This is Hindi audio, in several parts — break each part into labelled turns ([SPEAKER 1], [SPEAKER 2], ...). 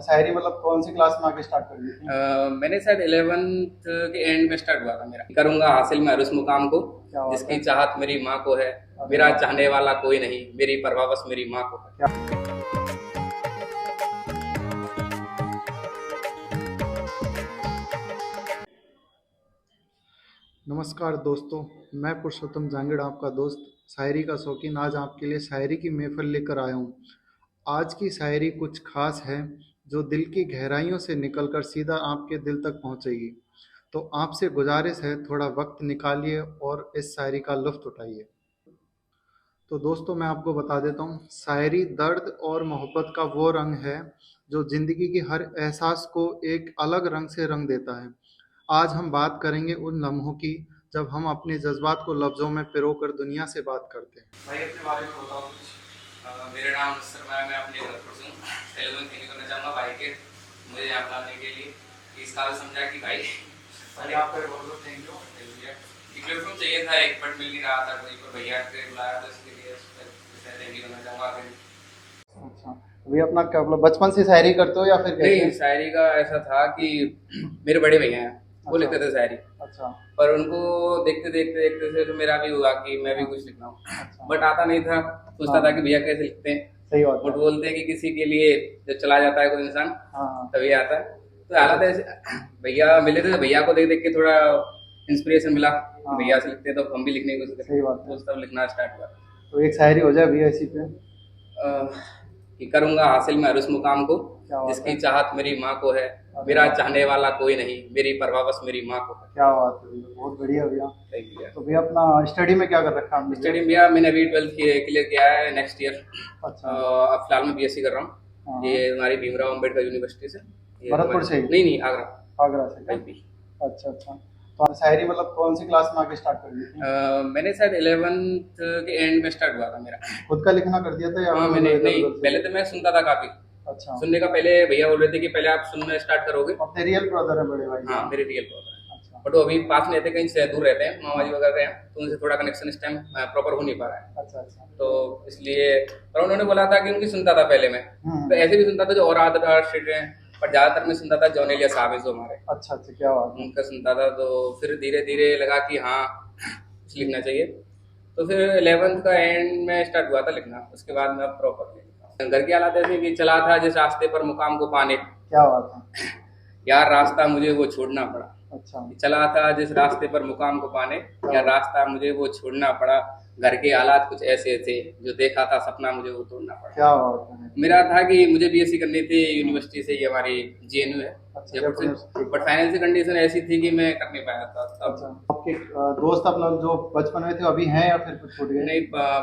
[SPEAKER 1] शायरी मतलब कौन सी क्लास में आके स्टार्ट कर दी थी?
[SPEAKER 2] मैंने शायद 11th के एंड में स्टार्ट हुआ था मेरा। करूंगा हासिल मैं हर उस मुकाम को
[SPEAKER 1] क्या बात
[SPEAKER 2] जिसकी
[SPEAKER 1] है।
[SPEAKER 2] चाहत मेरी माँ को है।
[SPEAKER 1] अरे
[SPEAKER 2] मेरा
[SPEAKER 1] वाह।
[SPEAKER 2] चाहने वाला कोई नहीं, मेरी परवाह बस मेरी माँ को है।
[SPEAKER 1] क्या नमस्कार दोस्तों, मैं पुरुषोत्तम जांगड़ आपका दोस्त शायरी का शौकीन आज आपके लिए शायरी की महफिल लेकर आया हूँ। आज की शायरी कुछ खास है जो दिल की गहराइयों से निकलकर सीधा आपके दिल तक पहुँचेगी। तो आपसे गुजारिश है थोड़ा वक्त निकालिए और इस शायरी का लुत्फ़ उठाइए। तो दोस्तों मैं आपको बता देता हूँ, शायरी दर्द और मोहब्बत का वो रंग है जो ज़िंदगी की हर एहसास को एक अलग रंग से रंग देता है। आज हम बात करेंगे उन लम्हों की जब हम अपने जज्बात को लफ्ज़ों में पिरोकर दुनिया से बात करते हैं।
[SPEAKER 2] भाई अपने बारे में बताओ कुछ। मेरा नाम नसर मैं अपने घर से हूँ। तेलुगु खेती करना चाहूँगा भाई के मुझे यहाँ बुलाने के लिए। इस काल समझा कि भाई अरे आपका बहुत बहुत थैंक यू। प्लेटफॉर्म चाहिए था एक बट मिल नहीं रहा था कोई, पर भैया ने बुलाया तो इसके लिए थैंक यू करना चाहूँगा।
[SPEAKER 1] अच्छा, अभी अपना क्या मतलब बचपन से शायरी करते हो या फिर
[SPEAKER 2] नहीं,
[SPEAKER 1] कैसे?
[SPEAKER 2] शायरी का ऐसा था कि मेरे बड़े भैया हैं, वो
[SPEAKER 1] अच्छा।
[SPEAKER 2] लिखते थे शायरी।
[SPEAKER 1] अच्छा।
[SPEAKER 2] पर उनको देखते देखते देखते से तो मेरा भी हुआ कि मैं भी कुछ लिख रहा हूँ।
[SPEAKER 1] अच्छा।
[SPEAKER 2] बट आता नहीं था, सोचता था कि भैया कैसे लिखते हैं।
[SPEAKER 1] सही बात है।
[SPEAKER 2] बट बोलते हैं कि किसी के लिए जब चला जाता है कोई इंसान
[SPEAKER 1] हाँ हाँ।
[SPEAKER 2] तभी आता है। तो हालत ऐसे भैया मिले थे, भैया को देख देख के थोड़ा इंस्पिरेशन मिला कि
[SPEAKER 1] हाँ।
[SPEAKER 2] भैया से लिखते हैं तो हम भी लिखने की कोशिश
[SPEAKER 1] सही
[SPEAKER 2] करें।
[SPEAKER 1] बात है।
[SPEAKER 2] तो तब लिखना स्टार्ट हुआ।
[SPEAKER 1] तो एक शायरी हो जाए भैया इसी पे।
[SPEAKER 2] कि करूंगा हासिल मैं हर उस मुकाम को
[SPEAKER 1] क्या बात
[SPEAKER 2] जिसकी
[SPEAKER 1] है।
[SPEAKER 2] चाहत मेरी माँ को है।
[SPEAKER 1] अरे
[SPEAKER 2] मेरा
[SPEAKER 1] वाह।
[SPEAKER 2] चाहने वाला कोई नहीं, मेरी परवाह बस मेरी माँ को है।
[SPEAKER 1] क्या बात है भैया, बहुत बढ़िया भैया।
[SPEAKER 2] Thank you।
[SPEAKER 1] तो भैया अपना स्टडी में क्या कर रखा है आपने?
[SPEAKER 2] स्टडी भैया मैंने अभी 12th क्लियर किया है नेक्स्ट ईयर।
[SPEAKER 1] अच्छा।
[SPEAKER 2] अब फिलहाल मैं बीएससी कर रहा
[SPEAKER 1] हाँ।
[SPEAKER 2] हूँ। ये हमारी भीमराव अम्बेडकर यूनिवर्सिटी से।
[SPEAKER 1] भरतपुर से ही?
[SPEAKER 2] नहीं नहीं, आगरा।
[SPEAKER 1] आगरा से क्या?
[SPEAKER 2] एमपी।
[SPEAKER 1] अच्छा अच्छा। तो आप शायरी मतलब कौन सी क्लास में आके स्टार्ट कर दी थी?
[SPEAKER 2] मैंने शायद 11th के एंड में स्टार्ट हुआ था मेरा।
[SPEAKER 1] खुद का लिखना कर दिया था या
[SPEAKER 2] हाँ
[SPEAKER 1] फिर
[SPEAKER 2] मैंने
[SPEAKER 1] मतलब
[SPEAKER 2] नहीं,
[SPEAKER 1] इधर-उधर से?
[SPEAKER 2] पहले तो मैं सुनता था काफी।
[SPEAKER 1] अच्छा।
[SPEAKER 2] सुनने का पहले भैया बोल रहे थे कि पहले आप सुनना स्टार्ट करोगे।
[SPEAKER 1] अपने रियल ब्रदर है बड़े भाई?
[SPEAKER 2] हाँ मेरे रियल ब्रदर है।
[SPEAKER 1] अच्छा।
[SPEAKER 2] बट वो अभी पास नहीं रहते, कहीं से दूर रहते हैं, मामा जी वगैरह हैं, तो उनसे थोड़ा कनेक्शन इस टाइम प्रॉपर हो नहीं पा रहा है।
[SPEAKER 1] अच्छा अच्छा।
[SPEAKER 2] तो इसलिए, पर उन्होंने बोला था कि उनकी सुनता था पहले मैं। तो ऐसे भी सुनता था जो और आदर स्ट्रीट है, पर ज्यादातर मैं सुनता था जॉन एलिया साहब है जो हमारे,
[SPEAKER 1] अच्छा अच्छा, क्या बात है।
[SPEAKER 2] उनका सुनता था। तो फिर धीरे धीरे लगा कि हाँ कुछ लिखना चाहिए। तो फिर 11th का एंड में स्टार्ट हुआ था लिखना। उसके बाद मैं प्रॉपर घर की हालात ऐसे कि चला था जिस रास्ते पर मुकाम को पाने,
[SPEAKER 1] क्या बात है।
[SPEAKER 2] यार रास्ता मुझे वो छोड़ना पड़ा।
[SPEAKER 1] अच्छा।
[SPEAKER 2] चला था जिस रास्ते पर मुकाम को पाने, यार रास्ता मुझे वो छोड़ना पड़ा। घर के हालात कुछ ऐसे थे, जो देखा था सपना मुझे वो तोड़ना पड़ा।
[SPEAKER 1] क्या बात है।
[SPEAKER 2] मेरा था कि मुझे बीएससी करनी थी यूनिवर्सिटी से, ये हमारी जेएनयू है
[SPEAKER 1] अच्छा,
[SPEAKER 2] जयपुर से।
[SPEAKER 1] जयपुर।
[SPEAKER 2] बट फाइनेंशियल कंडीशन ऐसी थी कि मैं कर नहीं पाया था तब।
[SPEAKER 1] अच्छा, आपके दोस्त अपना जो बचपन में थे अभी हैं या फिर कुछ छूट गए?
[SPEAKER 2] नहीं,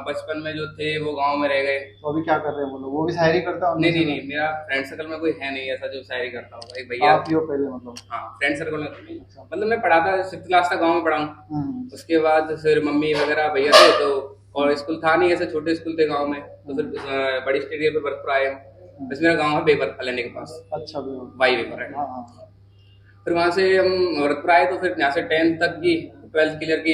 [SPEAKER 2] बचपन में जो थे वो गांव में रह गए।
[SPEAKER 1] तो अभी क्या कर रहे हैं वो लोग? वो भी शायरी करता है?
[SPEAKER 2] नहीं नहीं नहीं, मेरा फ्रेंड सर्कल में कोई है नहीं ऐसा जो शायरी करता होगा। एक भैया
[SPEAKER 1] आप ही हो पहले मतलब?
[SPEAKER 2] हाँ, फ्रेंड सर्कल में तो नहीं। मतलब मैं पढ़ा था 6th क्लास तक गाँव में पढ़ा हूँ। उसके बाद फिर मम्मी वगैरह भैया थे तो, और स्कूल था नहीं, ऐसे छोटे स्कूल थे गांव में। तो फिर बड़ी स्टेडियम पे भरतपुर आए। बस मेरा गांव है बेबर कल्याणी के पास।
[SPEAKER 1] अच्छा
[SPEAKER 2] वाई बेबर है।
[SPEAKER 1] हाँ हाँ।
[SPEAKER 2] फिर वहाँ से हम भरतपुर आए तो फिर यहाँ से 10th तक की, 12th क्लियर की।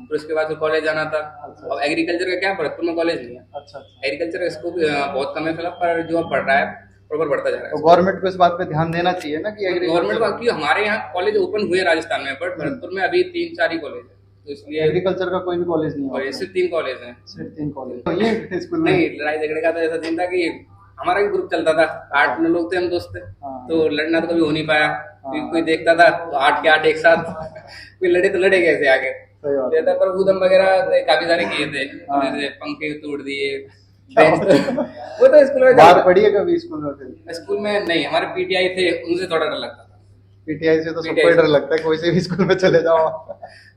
[SPEAKER 2] फिर उसके बाद फिर कॉलेज जाना था। अब एग्रीकल्चर का क्या है, भरतपुर में कॉलेज नहीं है।
[SPEAKER 1] अच्छा अच्छा।
[SPEAKER 2] एग्रीकल्चर का स्कोप बहुत कम है फिलहाल, पर जो अब बढ़ रहा है प्रॉपर बढ़ता जा रहा
[SPEAKER 1] तो
[SPEAKER 2] है।
[SPEAKER 1] गवर्नमेंट को इस बात पे ध्यान देना चाहिए ना कि
[SPEAKER 2] गवर्नमेंट को,
[SPEAKER 1] एग्रीकल्चर
[SPEAKER 2] कि हमारे यहाँ कॉलेज ओपन हुए राजस्थान में, बट भरतपुर में अभी 3-4 ही कॉलेज है। तो इसलिए
[SPEAKER 1] एग्रीकल्चर का कोई भी कॉलेज नहीं
[SPEAKER 2] और
[SPEAKER 1] है?
[SPEAKER 2] सिर्फ 3 कॉलेज हैं।
[SPEAKER 1] सिर्फ 3 कॉलेज तो ये स्कूल में?
[SPEAKER 2] नहीं, लड़ाई झगड़े का तो ऐसा सीन था कि हमारा भी ग्रुप चलता था, 8 लोग थे हम दोस्त थे।
[SPEAKER 1] हाँ।
[SPEAKER 2] तो लड़ना तो कभी हो नहीं पाया, क्योंकि कोई देखता था तो 8 के 8 एक साथ कोई लड़े तो लड़े कैसे आगे।
[SPEAKER 1] सही बात है।
[SPEAKER 2] रहता, पर ऊधम वगैरह काफी सारे किए थे।
[SPEAKER 1] हाँ।
[SPEAKER 2] जैसे पंखे तोड़ दिए, वो तो स्कूल में
[SPEAKER 1] बात पड़ी है कभी स्कूल में? फिर
[SPEAKER 2] स्कूल में नहीं, हमारे पीटीआई थे, उनसे थोड़ा डर लगता था।
[SPEAKER 1] पीटीआई से तो सबको
[SPEAKER 2] PTI
[SPEAKER 1] ही डर लगता है, कोई से भी स्कूल में चले जाओ।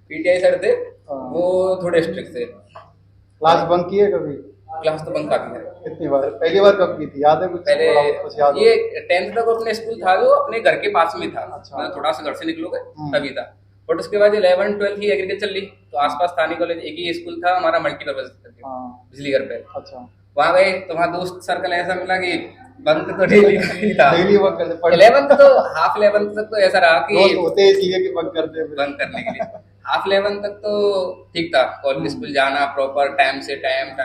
[SPEAKER 2] पीटीआई सर थे,
[SPEAKER 1] हाँ।
[SPEAKER 2] वो थोड़े स्ट्रिक्ट थे।
[SPEAKER 1] क्लास बंक की है कभी?
[SPEAKER 2] क्लास तो बंक काफी है।
[SPEAKER 1] कितनी बार? पहली बार कब की थी, याद है कुछ?
[SPEAKER 2] पहले
[SPEAKER 1] थोड़ा बहुत कुछ याद हो?
[SPEAKER 2] ये 10th तक अपने स्कूल था जो अपने घर के पास में था।
[SPEAKER 1] अच्छा।
[SPEAKER 2] मतलब थोड़ा सा घर से निकलोगे तभी था। बट उसके बाद 11 12 की एग्रीकल्चर ली तो आसपास था नहीं कॉलेज, एक ही स्कूल था हमारा मल्टीपर्पज
[SPEAKER 1] हाँ।
[SPEAKER 2] बिजली घर पे।
[SPEAKER 1] अच्छा।
[SPEAKER 2] वहां गए तो वहाँ दोस्त सर्कल ऐसा मिला कि बंक तो डेली था।
[SPEAKER 1] डेली बंक करते पढ़-
[SPEAKER 2] 11th तो हाफ 11th तक तो ऐसा रहा कि
[SPEAKER 1] दोस्त होते हैं इसलिए कि बंक करते हैं फिर।
[SPEAKER 2] बंक करने के लिए। हाफ 11th तक तो ठीक था, कॉलेज स्कूल जाना प्रॉपर टाइम से टाइम।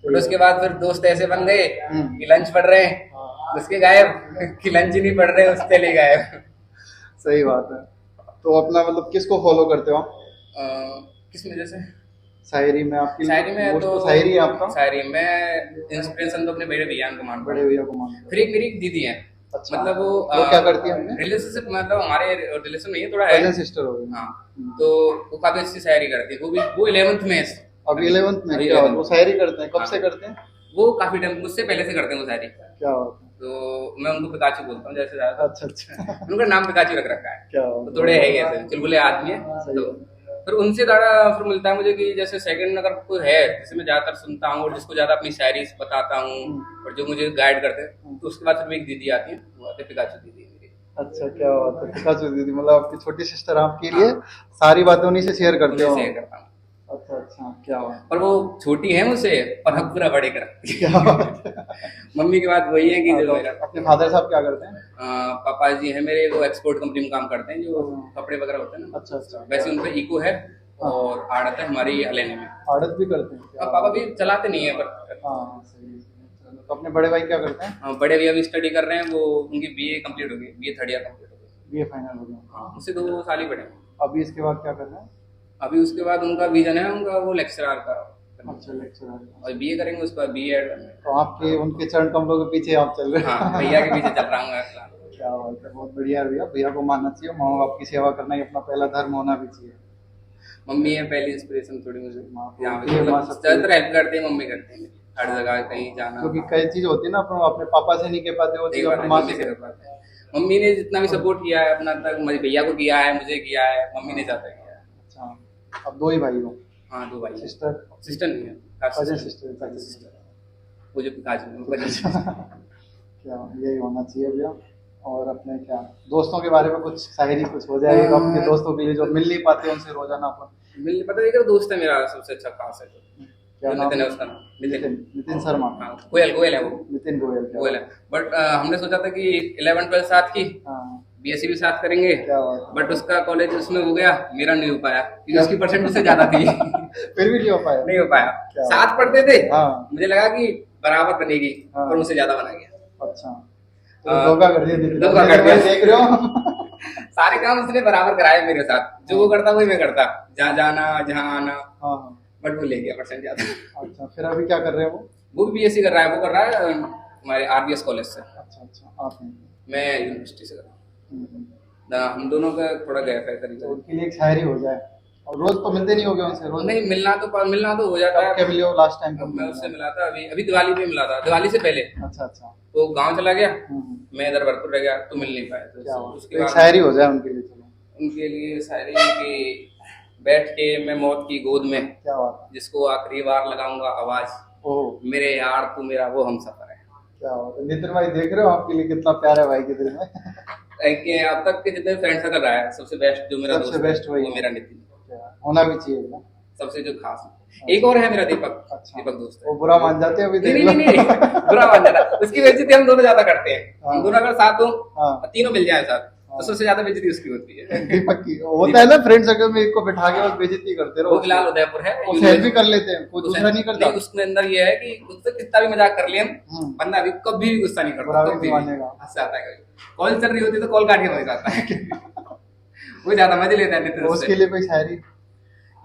[SPEAKER 2] बट उसके बाद फिर दोस्त ऐसे बन गए कि लंच पढ़ रहे हैं, उसके गायब कि लंच नहीं पड़ रहे उसके लिए गायब।
[SPEAKER 1] सही बात है। तो अपना मतलब किसको फॉलो करते हो आप?
[SPEAKER 2] किस वजह से?
[SPEAKER 1] शायरी में आपकी
[SPEAKER 2] शायरी में
[SPEAKER 1] मोस्ट
[SPEAKER 2] तो
[SPEAKER 1] शायरी है आपका?
[SPEAKER 2] शायरी में इंस्पिरेशन तो अपने बड़े भैया को मानता
[SPEAKER 1] बड़े
[SPEAKER 2] हूँ।
[SPEAKER 1] भैया को मानते हो?
[SPEAKER 2] फिर एक मेरी एक दीदी है,
[SPEAKER 1] अच्छा,
[SPEAKER 2] मतलब
[SPEAKER 1] वो क्या करती है अपने?
[SPEAKER 2] रिलेशनशिप, मतलब हमारे रिलेशन नहीं है, थोड़ा है।
[SPEAKER 1] कजन सिस्टर हो गई।
[SPEAKER 2] हाँ, तो वो काफी अच्छी शायरी करती है, वो 11th में है।
[SPEAKER 1] अब 11th में
[SPEAKER 2] अभी
[SPEAKER 1] क्या
[SPEAKER 2] 11th
[SPEAKER 1] वो शायरी करते हैं? कब
[SPEAKER 2] हाँ।
[SPEAKER 1] से करते हैं?
[SPEAKER 2] वो काफी टाइम मुझसे पहले से करते हैं वो शायरी।
[SPEAKER 1] क्या बात है।
[SPEAKER 2] तो मैं उनको पिकाचू बोलता हूँ जैसे ज्यादा।
[SPEAKER 1] अच्छा अच्छा।
[SPEAKER 2] उनका नाम पिकाचू रख रखा है।
[SPEAKER 1] क्या
[SPEAKER 2] तो थोड़े है ही ऐसे चुलबुले आदमी है।
[SPEAKER 1] सही
[SPEAKER 2] तो
[SPEAKER 1] है।
[SPEAKER 2] फिर उनसे ज्यादा फिर मिलता है मुझे कि जैसे सेकंड अगर कोई है जिसे मैं ज्यादातर सुनता हूँ और जिसको ज्यादा अपनी शायरी बताता हूँ और जो मुझे गाइड करते हैं, तो उसके बाद फिर एक दीदी आती है, वो आती है पिकाचू दीदी मेरी।
[SPEAKER 1] अच्छा, क्या बात है। पिकाचू दीदी मतलब आपकी छोटी सिस्टर आपके लिए सारी बातें उन्हीं से शेयर करते
[SPEAKER 2] उनसे
[SPEAKER 1] हो?
[SPEAKER 2] शेयर करता हूँ।
[SPEAKER 1] अच्छा अच्छा, क्या बात
[SPEAKER 2] पर वो छोटी है मुझसे, पर हक पूरा बड़े कर।
[SPEAKER 1] है। क्या बात है।
[SPEAKER 2] मम्मी की बात वही है कि जो
[SPEAKER 1] तो
[SPEAKER 2] मेरा
[SPEAKER 1] अपने फादर साहब क्या करते हैं?
[SPEAKER 2] पापा जी है मेरे, वो एक्सपोर्ट कंपनी में काम करते हैं, जो कपड़े वगैरह होते हैं ना।
[SPEAKER 1] अच्छा अच्छा।
[SPEAKER 2] वैसे उन पे इको है और आड़त है हमारी हलेने में।
[SPEAKER 1] आड़त भी करते हैं क्या?
[SPEAKER 2] पापा भी चलाते नहीं है पर।
[SPEAKER 1] हाँ सही है। चलो, तो अपने बड़े भाई क्या करते हैं?
[SPEAKER 2] बड़े भैया भी स्टडी कर रहे हैं, वो उनकी बीए कंप्लीट हो गई, बीए थर्ड ईयर कंप्लीट हो गई।
[SPEAKER 1] बीए फाइनल हो गया?
[SPEAKER 2] हाँ, उससे 2 साल ही बड़े हैं।
[SPEAKER 1] अभी इसके बाद क्या करना है?
[SPEAKER 2] अभी उसके बाद उनका विजन है उनका वो लेक्चरर का,
[SPEAKER 1] अच्छा, लेक्चरर।
[SPEAKER 2] और बीए करेंगे उसके बाद बीएड।
[SPEAKER 1] तो आपके उनके चरण कमलों के पीछे आप चल रहे हैं?
[SPEAKER 2] हाँ, भैया के पीछे चल रहा हूँ मैं।
[SPEAKER 1] क्या बात है, बहुत बढ़िया है भैया। भैया को मानना चाहिए, माँ बाप की सेवा करना ही अपना पहला धर्म होना भी चाहिए।
[SPEAKER 2] मम्मी है पहली इंस्पिरेशन थोड़ी मुझे, यहाँ पे
[SPEAKER 1] ये
[SPEAKER 2] मतलब
[SPEAKER 1] माँ सबकी-
[SPEAKER 2] ज्यादातर हेल्प करती है, मम्मी करती है हर जगह कहीं जाना।
[SPEAKER 1] क्योंकि कई चीज होती है ना अपन अपने पापा से नहीं कह पाते, वो चीज अपनी माँ से
[SPEAKER 2] कर पाते हैं। मम्मी ने जितना भी सपोर्ट किया है अपना तक, मेरे भैया को किया है, मुझे किया है, मम्मी ने ज्यादा किया है।
[SPEAKER 1] अच्छा, अब 2 ही भाई हो?
[SPEAKER 2] हाँ, 2 भाई।
[SPEAKER 1] सिस्टर?
[SPEAKER 2] सिस्टर नहीं है,
[SPEAKER 1] कजन
[SPEAKER 2] सिस्टर।
[SPEAKER 1] सिस्टर।
[SPEAKER 2] वो जो पिताजी।
[SPEAKER 1] क्या यही होना चाहिए भैया। और अपने क्या दोस्तों के बारे में कुछ शायरी कुछ हो जाएगा अपने दोस्तों के लिए जो मिल नहीं पाते उनसे रोजाना अपन?
[SPEAKER 2] मिल पता नहीं, दोस्त है मेरा सबसे अच्छा खास है।
[SPEAKER 1] क्या नाम
[SPEAKER 2] नितिन है उसका नाम,
[SPEAKER 1] नितिन? नितिन शर्मा?
[SPEAKER 2] हाँ, गोयल है वो।
[SPEAKER 1] नितिन गोयल? क्या
[SPEAKER 2] गोयल है, बट हमने सोचा था कि 11 12 साथ की,
[SPEAKER 1] हाँ,
[SPEAKER 2] बीएससी भी साथ करेंगे,
[SPEAKER 1] क्या बात
[SPEAKER 2] बट उसका कॉलेज उसमें हो गया, मेरा नहीं हो पाया क्योंकि उसकी परसेंट उससे ज्यादा थी।
[SPEAKER 1] फिर भी नहीं हो पाया?
[SPEAKER 2] नहीं हो पाया।
[SPEAKER 1] क्या
[SPEAKER 2] साथ पढ़ते थे,
[SPEAKER 1] हाँ।
[SPEAKER 2] मुझे लगा कि बराबर बनेगी,
[SPEAKER 1] हाँ।
[SPEAKER 2] पर मुझसे ज्यादा बना गया।
[SPEAKER 1] अच्छा, तो धोखा कर दिया नितिन।
[SPEAKER 2] धोखा कर दिया।
[SPEAKER 1] देख रहे हो?
[SPEAKER 2] सारे काम उसने बराबर कराए मेरे साथ, जो वो करता वही मैं करता, जहाँ जाना जहाँ आना,
[SPEAKER 1] हाँ हाँ।
[SPEAKER 2] बट वो ले गया परसेंट ज्यादा।
[SPEAKER 1] अच्छा, फिर अभी क्या कर रहे हो?
[SPEAKER 2] वो भी बीएससी कर रहा है, वो कर रहा है हमारे आरबीएस कॉलेज से।
[SPEAKER 1] अच्छा अच्छा, आप नहीं?
[SPEAKER 2] मैं यूनिवर्सिटी से कर रहा हूँ।
[SPEAKER 1] हम्म।
[SPEAKER 2] हम दोनों का थोड़ा गैप है करीब।
[SPEAKER 1] तो उनके लिए एक शायरी हो जाए। और रोज तो मिलते नहीं होगे उनसे? रोज
[SPEAKER 2] नहीं, मिलना तो हो जाता
[SPEAKER 1] कब क्या
[SPEAKER 2] है।
[SPEAKER 1] मिले हो लास्ट टाइम? कब
[SPEAKER 2] मैं उससे मिला था अभी दिवाली पे मिला था, दिवाली से पहले।
[SPEAKER 1] अच्छा अच्छा।
[SPEAKER 2] वो गांव चला गया,
[SPEAKER 1] हम्म।
[SPEAKER 2] मैं इधर भरतपुर रह गया, तो मिल नहीं पाया।
[SPEAKER 1] क्या
[SPEAKER 2] तो
[SPEAKER 1] बात।
[SPEAKER 2] उसके
[SPEAKER 1] तो एक
[SPEAKER 2] बाद
[SPEAKER 1] शायरी हो जाए उनके लिए, चलो।
[SPEAKER 2] उनके लिए शायरी कि बैठ के मैं मौत की गोद में,
[SPEAKER 1] क्या बात
[SPEAKER 2] जिसको आखिरी बार लगाऊंगा आवाज,
[SPEAKER 1] है। ओह,
[SPEAKER 2] मेरे यार तू मेरा वो हम सफर है।
[SPEAKER 1] क्या बात है। नितिन भाई देख रहे हो आपके लिए कितना प्यार है भाई के दिल में।
[SPEAKER 2] कि अब तक के जितने फ्रेंड सर्कल रहा है, सबसे बेस्ट जो मेरा
[SPEAKER 1] सबसे
[SPEAKER 2] दोस्त है,
[SPEAKER 1] बेस्ट वही
[SPEAKER 2] वो मेरा नितिन,
[SPEAKER 1] क्या होना भी चाहिए ना।
[SPEAKER 2] सबसे जो खास है। एक और है मेरा दीपक।
[SPEAKER 1] अच्छा।
[SPEAKER 2] दीपक दोस्त है।
[SPEAKER 1] वो बुरा मान जाते हैं अभी?
[SPEAKER 2] नहीं
[SPEAKER 1] देख
[SPEAKER 2] नहीं
[SPEAKER 1] लो।
[SPEAKER 2] नहीं, बुरा मान जाता, उसकी बेइज्जती हम दोनों ज्यादा करते हैं।
[SPEAKER 1] हाँ।
[SPEAKER 2] हम दोनों अगर साथ हो,
[SPEAKER 1] हाँ।
[SPEAKER 2] तीनों मिल जाए साथ,
[SPEAKER 1] हाँ।
[SPEAKER 2] तो सबसे ज्यादा बेइज्जती उसकी होती है।
[SPEAKER 1] दीपक की होता है ना, फ्रेंड सर्कल में एक को बिठा के बस बेइज्जती करते रहो।
[SPEAKER 2] वो फिलहाल उदयपुर है,
[SPEAKER 1] वो सहज भी कर लेते हैं, कोई दूसरा नहीं करता।
[SPEAKER 2] उसके अंदर ये है कि उससे कितना भी मजाक कर ले हम, बंदा अभी कभी भी गुस्सा नहीं करता,
[SPEAKER 1] बुरा भी
[SPEAKER 2] कभी
[SPEAKER 1] नहीं मानेगा।
[SPEAKER 2] हंस आता है। कॉल चल रही होती है तो कॉल काट के भाग जाता है। वो ज्यादा मजे लेता है नितिन
[SPEAKER 1] तो
[SPEAKER 2] उससे।
[SPEAKER 1] उसके लिए कोई शायरी?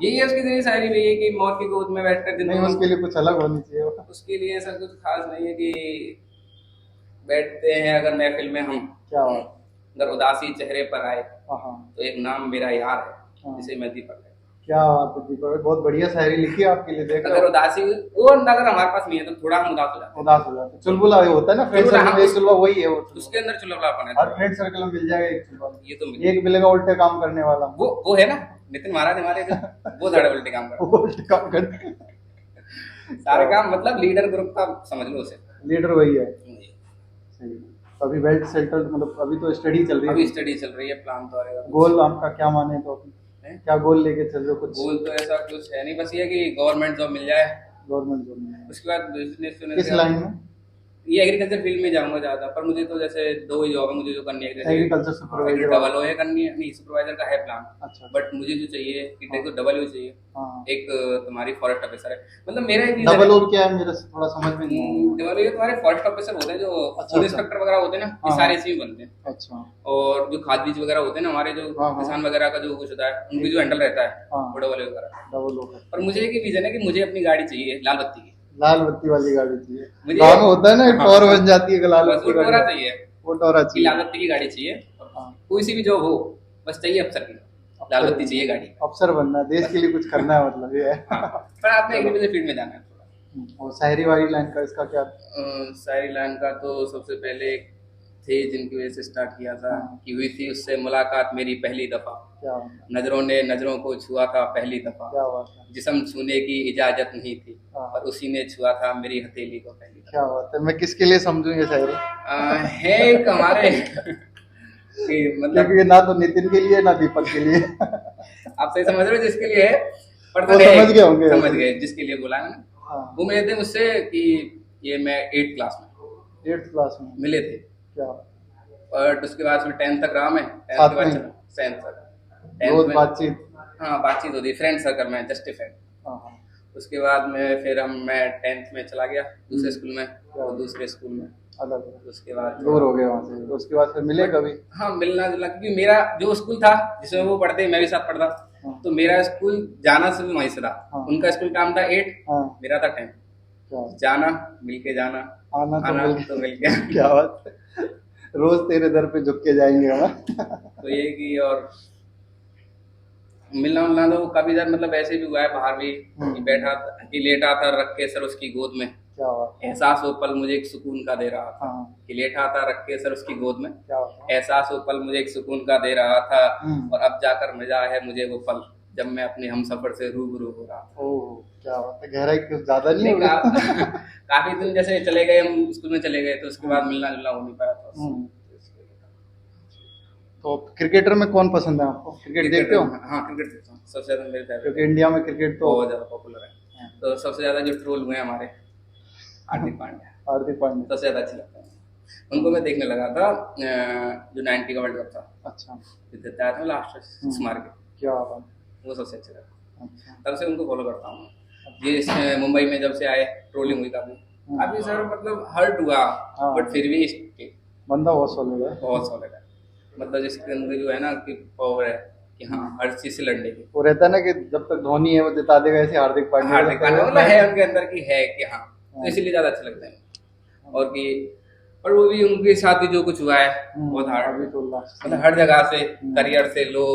[SPEAKER 2] यही है उसकी जरिए शायरी भी है कि मौत की गोद में बैठकर दिन
[SPEAKER 1] नहीं, उसके लिए कुछ अलग होनी चाहिए।
[SPEAKER 2] उसके लिए ऐसा कुछ खास नहीं है कि बैठते हैं अगर महफिल में हम,
[SPEAKER 1] क्या बात।
[SPEAKER 2] अगर उदासी चेहरे पर आए,
[SPEAKER 1] हाँ,
[SPEAKER 2] तो एक नाम मेरा यार है,
[SPEAKER 1] हाँ।
[SPEAKER 2] जिसे मैं दीपक है।
[SPEAKER 1] क्या बात है दीपक भाई, बहुत बढ़िया शायरी लिखी है आपके लिए। देख रहे
[SPEAKER 2] अगर
[SPEAKER 1] हो?
[SPEAKER 2] उदासी वो अगर हमारे पास नहीं है तो थोड़ा हम उदास हो जाते हैं।
[SPEAKER 1] उदास हो जाते हैं। चुलबुला होता है ना फ्रेंड
[SPEAKER 2] चुलबुला,
[SPEAKER 1] सर्कल में, एक चुलबुला वही है वो।
[SPEAKER 2] उसके अंदर चुलबुलापन है।
[SPEAKER 1] हर फ्रेंड सर्कल में मिल जाएगा एक चुलबुला।
[SPEAKER 2] ये तो मिल-
[SPEAKER 1] एक मिलेगा उल्टे काम करने वाला।
[SPEAKER 2] वो है ना नितिन महाराज हमारे जो, वो सारे उल्टे काम करते
[SPEAKER 1] वो उल्टे काम करने।
[SPEAKER 2] हैं। सारे काम मतलब लीडर ग्रुप का समझ लो उसे।
[SPEAKER 1] लीडर वही है। सही। तो अभी वेल सेटल्ड, मतलब अभी तो स्टडी चल रही
[SPEAKER 2] अभी
[SPEAKER 1] है।
[SPEAKER 2] स्टडी चल रही है, प्लान तो आएगा।
[SPEAKER 1] गोल आपका क्या माने तो अभी? क्या गोल लेके चल रहे हो? कुछ
[SPEAKER 2] गोल तो ऐसा कुछ है नहीं, बस ये कि गवर्नमेंट जॉब मिल जाए,
[SPEAKER 1] गवर्नमेंट जॉब में?
[SPEAKER 2] उसके बाद बिजनेस
[SPEAKER 1] किस लाइन में?
[SPEAKER 2] ये एग्रीकल्चर फील्ड में जाऊंगा ज्यादा, पर मुझे तो जैसे दो ही जॉब है मुझे जो करनी है, जैसे
[SPEAKER 1] एग्रीकल्चर सुपरवाइजर
[SPEAKER 2] डबल ओ करनी है, नहीं सुपरवाइजर का है प्लान।
[SPEAKER 1] अच्छा।
[SPEAKER 2] बट मुझे जो चाहिए कि एक तो डबल ओ चाहिए,
[SPEAKER 1] हाँ।
[SPEAKER 2] एक तुम्हारी फॉरेस्ट ऑफिसर है, मतलब मेरा एक रीजन
[SPEAKER 1] डबल
[SPEAKER 2] है।
[SPEAKER 1] ओ क्या है, मेरे से थोड़ा समझ में नहीं आया।
[SPEAKER 2] डबल ओ तुम्हारे फॉरेस्ट ऑफिसर होते हैं, जो
[SPEAKER 1] अच्छा
[SPEAKER 2] फूड
[SPEAKER 1] अच्छा।
[SPEAKER 2] इंस्पेक्टर वगैरह होते हैं ना, ये
[SPEAKER 1] हाँ
[SPEAKER 2] सारे इसी में बनते हैं।
[SPEAKER 1] अच्छा।
[SPEAKER 2] और जो खाद बीज वगैरह होते हैं ना हमारे, जो
[SPEAKER 1] हाँ हाँ
[SPEAKER 2] किसान वगैरह का जो कुछ होता है, उनकी जो हैंडल रहता है,
[SPEAKER 1] हाँ।
[SPEAKER 2] वो डबल ओ वगैरह।
[SPEAKER 1] डबल ओ का।
[SPEAKER 2] और मुझे एक विजन है कि मुझे अपनी गाड़ी चाहिए लाल बत्ती की।
[SPEAKER 1] लाल बत्ती वाली गाड़ी चाहिए।
[SPEAKER 2] मुझे
[SPEAKER 1] गाँव में होता है ना, एक
[SPEAKER 2] हाँ,
[SPEAKER 1] टॉर बन जाती है कि लाल
[SPEAKER 2] बस
[SPEAKER 1] बत्ती
[SPEAKER 2] वो
[SPEAKER 1] गाड़ी।
[SPEAKER 2] टोरा चाहिए,
[SPEAKER 1] वो टोरा
[SPEAKER 2] कि
[SPEAKER 1] चाहिए।
[SPEAKER 2] लाल बत्ती की गाड़ी चाहिए।
[SPEAKER 1] हाँ।
[SPEAKER 2] कोई सी भी जॉब हो, बस चाहिए अफसर की, लाल बत्ती चाहिए गाड़ी।
[SPEAKER 1] अफसर बनना है, देश के लिए कुछ करना है, मतलब ये है।
[SPEAKER 2] हाँ, पर आपने एग्रीकल्चर फील्ड में जाना है थोड़ा।
[SPEAKER 1] और शायरी वाली लाइन का इसका क्या?
[SPEAKER 2] शायरी लाइन का तो सबसे पहले थे जिनकी वजह से स्टार्ट किया था,
[SPEAKER 1] हाँ।
[SPEAKER 2] कि हुई थी उससे मुलाकात मेरी पहली दफा,
[SPEAKER 1] क्या बात है।
[SPEAKER 2] नजरों ने नजरों को छुआ था पहली दफा,
[SPEAKER 1] क्या बात है।
[SPEAKER 2] जिस्म छूने की इजाजत नहीं थी,
[SPEAKER 1] हाँ।
[SPEAKER 2] पर उसी ने छुआ था मेरी हथेली को पहली दफा।
[SPEAKER 1] क्या बात है। मैं किसके लिए समझूं ये शायरी?
[SPEAKER 2] है एक हमारे कि मतलब
[SPEAKER 1] क्योंकि ये ना तो नितिन के लिए ना दीपक के लिए।
[SPEAKER 2] आप सही समझ रहे हो जिसके लिए है, पर
[SPEAKER 1] वो समझ गए होंगे।
[SPEAKER 2] समझ गए जिसके लिए बोला है ना।
[SPEAKER 1] हाँ।
[SPEAKER 2] वो मिले थे मुझसे कि ये मैं 8th क्लास में
[SPEAKER 1] 8th क्लास में
[SPEAKER 2] मिले थे,
[SPEAKER 1] क्या?
[SPEAKER 2] बट उसके बाद फिर 10th तक रहा मैं, 10th
[SPEAKER 1] साथ
[SPEAKER 2] के बाद
[SPEAKER 1] में?
[SPEAKER 2] चला 10th तक,
[SPEAKER 1] रोज
[SPEAKER 2] 10th में
[SPEAKER 1] बातचीत?
[SPEAKER 2] हाँ बातचीत होती, फ्रेंड सर्कल में, जस्ट ए फ्रेंड।
[SPEAKER 1] हाँ हाँ।
[SPEAKER 2] उसके बाद में फिर मैं 10th में चला गया दूसरे स्कूल में,
[SPEAKER 1] क्या?
[SPEAKER 2] और दूसरे स्कूल में
[SPEAKER 1] अलग अलग
[SPEAKER 2] उसके बाद
[SPEAKER 1] दूर हो गए वहां से। तो उसके बाद फिर मिले कभी?
[SPEAKER 2] हाँ मिलना जुलना, क्योंकि मेरा जो स्कूल था जिसमें वो पढ़ते मैं भी साथ पढ़ता,
[SPEAKER 1] हाँ।
[SPEAKER 2] तो मेरा स्कूल जाना सिर्फ वहीं से था।
[SPEAKER 1] हाँ।
[SPEAKER 2] उनका स्कूल काम था 8,
[SPEAKER 1] हाँ।
[SPEAKER 2] मेरा था 10।
[SPEAKER 1] क्या?
[SPEAKER 2] जाना मिल के जाना,
[SPEAKER 1] आना तो
[SPEAKER 2] आना
[SPEAKER 1] मिल
[SPEAKER 2] तो मिल के आना।
[SPEAKER 1] क्या बात है। रोज तेरे दर पे झुक के जाएंगे हम।
[SPEAKER 2] तो ये कि और मिलना मिलना तो काफी ज्यादा, मतलब ऐसे भी हुआ है बाहर भी, कि बैठा था, कि लेटा था रख के सर उसकी गोद में,
[SPEAKER 1] क्या बात है।
[SPEAKER 2] एहसास वो पल मुझे एक सुकून का दे रहा था।
[SPEAKER 1] हाँ।
[SPEAKER 2] कि लेटा था रख के सर उसकी गोद में,
[SPEAKER 1] क्या बात है।
[SPEAKER 2] एहसास वो पल मुझे एक सुकून का दे रहा था,
[SPEAKER 1] हम्म।
[SPEAKER 2] और अब जाकर मिला है मुझे वो पल जब मैं अपने हम सफर से रूबरू हो रहा था।
[SPEAKER 1] ओह क्या बात है। गहराई कुछ ज्यादा नहीं हो
[SPEAKER 2] नहीं,
[SPEAKER 1] गई?
[SPEAKER 2] काफी दिन जैसे चले गए, हम स्कूल में चले गए, तो उसके बाद मिलना जुलना हो नहीं पाया था।
[SPEAKER 1] हम्म। तो क्रिकेटर में कौन पसंद है आपको? क्रिकेट देखते हो?
[SPEAKER 2] हाँ क्रिकेट देखता हूँ, सबसे ज्यादा मेरे फेवरेट,
[SPEAKER 1] क्योंकि इंडिया में क्रिकेट तो
[SPEAKER 2] बहुत ज्यादा पॉपुलर है। तो सबसे ज्यादा जो ट्रोल हुए हैं हमारे हार्दिक पांड्या,
[SPEAKER 1] हार्दिक पांड्या।
[SPEAKER 2] सबसे ज्यादा अच्छे लगते हैं उनको। मैं देखने लगा था जो 90 का वर्ल्ड कप था,
[SPEAKER 1] अच्छा।
[SPEAKER 2] जितने आया था लास्ट मार के,
[SPEAKER 1] क्या बात
[SPEAKER 2] वो सबसे अच्छे लगा।
[SPEAKER 1] है। अच्छा।
[SPEAKER 2] तब से उनको फॉलो करता हूँ। ये मुंबई में जब से आए ट्रोलिंग हुई काफी, काफी सर मतलब हर्ट हुआ,
[SPEAKER 1] हाँ।
[SPEAKER 2] बट फिर भी ठीक,
[SPEAKER 1] बंदा बहुत सॉलिड है।
[SPEAKER 2] बहुत सॉलिड है। मतलब जिसके अंदर जो है ना कि पावर है, कि हाँ हर चीज से लड़ने की।
[SPEAKER 1] वो रहता है ना कि जब तक धोनी है वो जिता देगा, ऐसे हार्दिक पांड्या
[SPEAKER 2] हार्दिक पांड्या मतलब है उनके अंदर की है कि हाँ, तो इसीलिए ज्यादा अच्छे लगते हैं। और कि और वो भी उनके साथ भी जो कुछ हुआ है बहुत हार्ड,
[SPEAKER 1] अभी तो लास्ट
[SPEAKER 2] मतलब हर जगह से, करियर से लो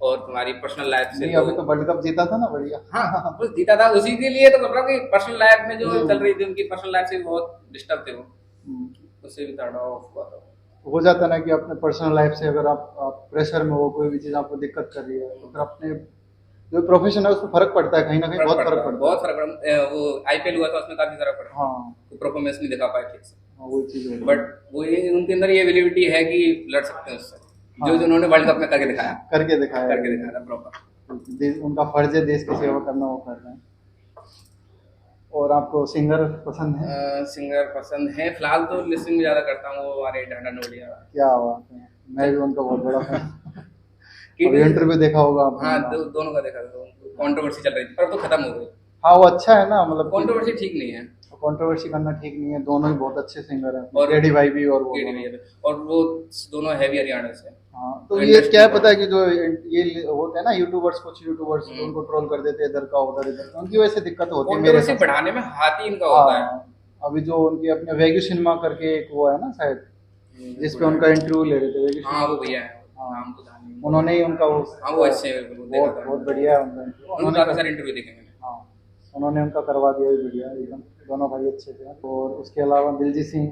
[SPEAKER 2] और तुम्हारी पर्सनल लाइफ से
[SPEAKER 1] नहीं,
[SPEAKER 2] लो।
[SPEAKER 1] अभी तो वर्ल्ड कप जीता था ना, बढ़िया।
[SPEAKER 2] हाँ बस जीता था, उसी के लिए तो कर रहा हूँ कि पर्सनल लाइफ में जो चल रही थी उनकी पर्सनल लाइफ से बहुत डिस्टर्ब थे वो, उससे भी थोड़ा ऑफ हुआ था।
[SPEAKER 1] हो जाता है ना कि अपने पर्सनल लाइफ से अगर आप प्रेशर में हो, कोई भी चीज आपको दिक्कत कर रही है, तो फिर अपने जो प्रोफेशन है उसमें फर्क पड़ता है, कहीं ना कहीं बहुत फर्क पड़ता है।
[SPEAKER 2] बहुत फर्क पड़ा। वो आईपीएल हुआ था उसमें काफी फर्क पड़ा।
[SPEAKER 1] हाँ
[SPEAKER 2] तो परफॉर्मेंस नहीं दिखा पाए ठीक से,
[SPEAKER 1] वही चीज है।
[SPEAKER 2] बट वो उनके अंदर ये एबिलिटी है कि लड़ सकते हैं उससे, जो उन्होंने वर्ल्ड कप में करके दिखाया
[SPEAKER 1] करके दिखाया
[SPEAKER 2] था प्रॉपर।
[SPEAKER 1] उनका फर्ज है देश की सेवा करना, वो कर रहे हैं। और आपको सिंगर पसंद है?
[SPEAKER 2] सिंगर पसंद है, फिलहाल तो लिसनिंग ज्यादा करता हूँ, वो हमारे ढांडा नोडिया।
[SPEAKER 1] क्या बात है, मैं भी उनका बहुत बड़ा फैन। अभी इंटरव्यू देखा होगा आपने?
[SPEAKER 2] हाँ दोनों का देखा था, कंट्रोवर्सी चल रही थी पर तो खत्म हो गई।
[SPEAKER 1] हाँ वो अच्छा है ना, मतलब
[SPEAKER 2] कंट्रोवर्सी ठीक नहीं है,
[SPEAKER 1] कंट्रोवर्सी करना ठीक नहीं है। दोनों ही बहुत अच्छे सिंगर हैं,
[SPEAKER 2] और
[SPEAKER 1] केडी भाई भी और वो
[SPEAKER 2] और वो दोनों हैवी हरियाणा से।
[SPEAKER 1] हाँ तो ये क्या है पता है कि जो ये होते हैं ना यूट्यूबर्स, कुछ यूट्यूबर्स उनको ट्रोल कर देते हैं, इधर का उधर, इधर का, उनकी वजह से दिक्कत होती है मेरे
[SPEAKER 2] से बढ़ाने में हाथ ही इनका होता है।
[SPEAKER 1] अभी जो उनके अपने वेग्यू सिनेमा करके एक वो है ना शायद, जिसपे उनका इंटरव्यू ले रहे थे वेग्यू।
[SPEAKER 2] हाँ वो भैया है, नाम तो जान नहीं,
[SPEAKER 1] उन्होंने ही उनका वो,
[SPEAKER 2] हाँ वो अच्छे हैं बिल्कुल,
[SPEAKER 1] बहुत बढ़िया है उनका।
[SPEAKER 2] उन्होंने काफी सारे इंटरव्यू देखे मैंने।
[SPEAKER 1] हाँ उन्होंने उनका करवा दिया बढ़िया एकदम, दोनों भाई अच्छे थे। और उसके अलावा दिलजीत सिंह,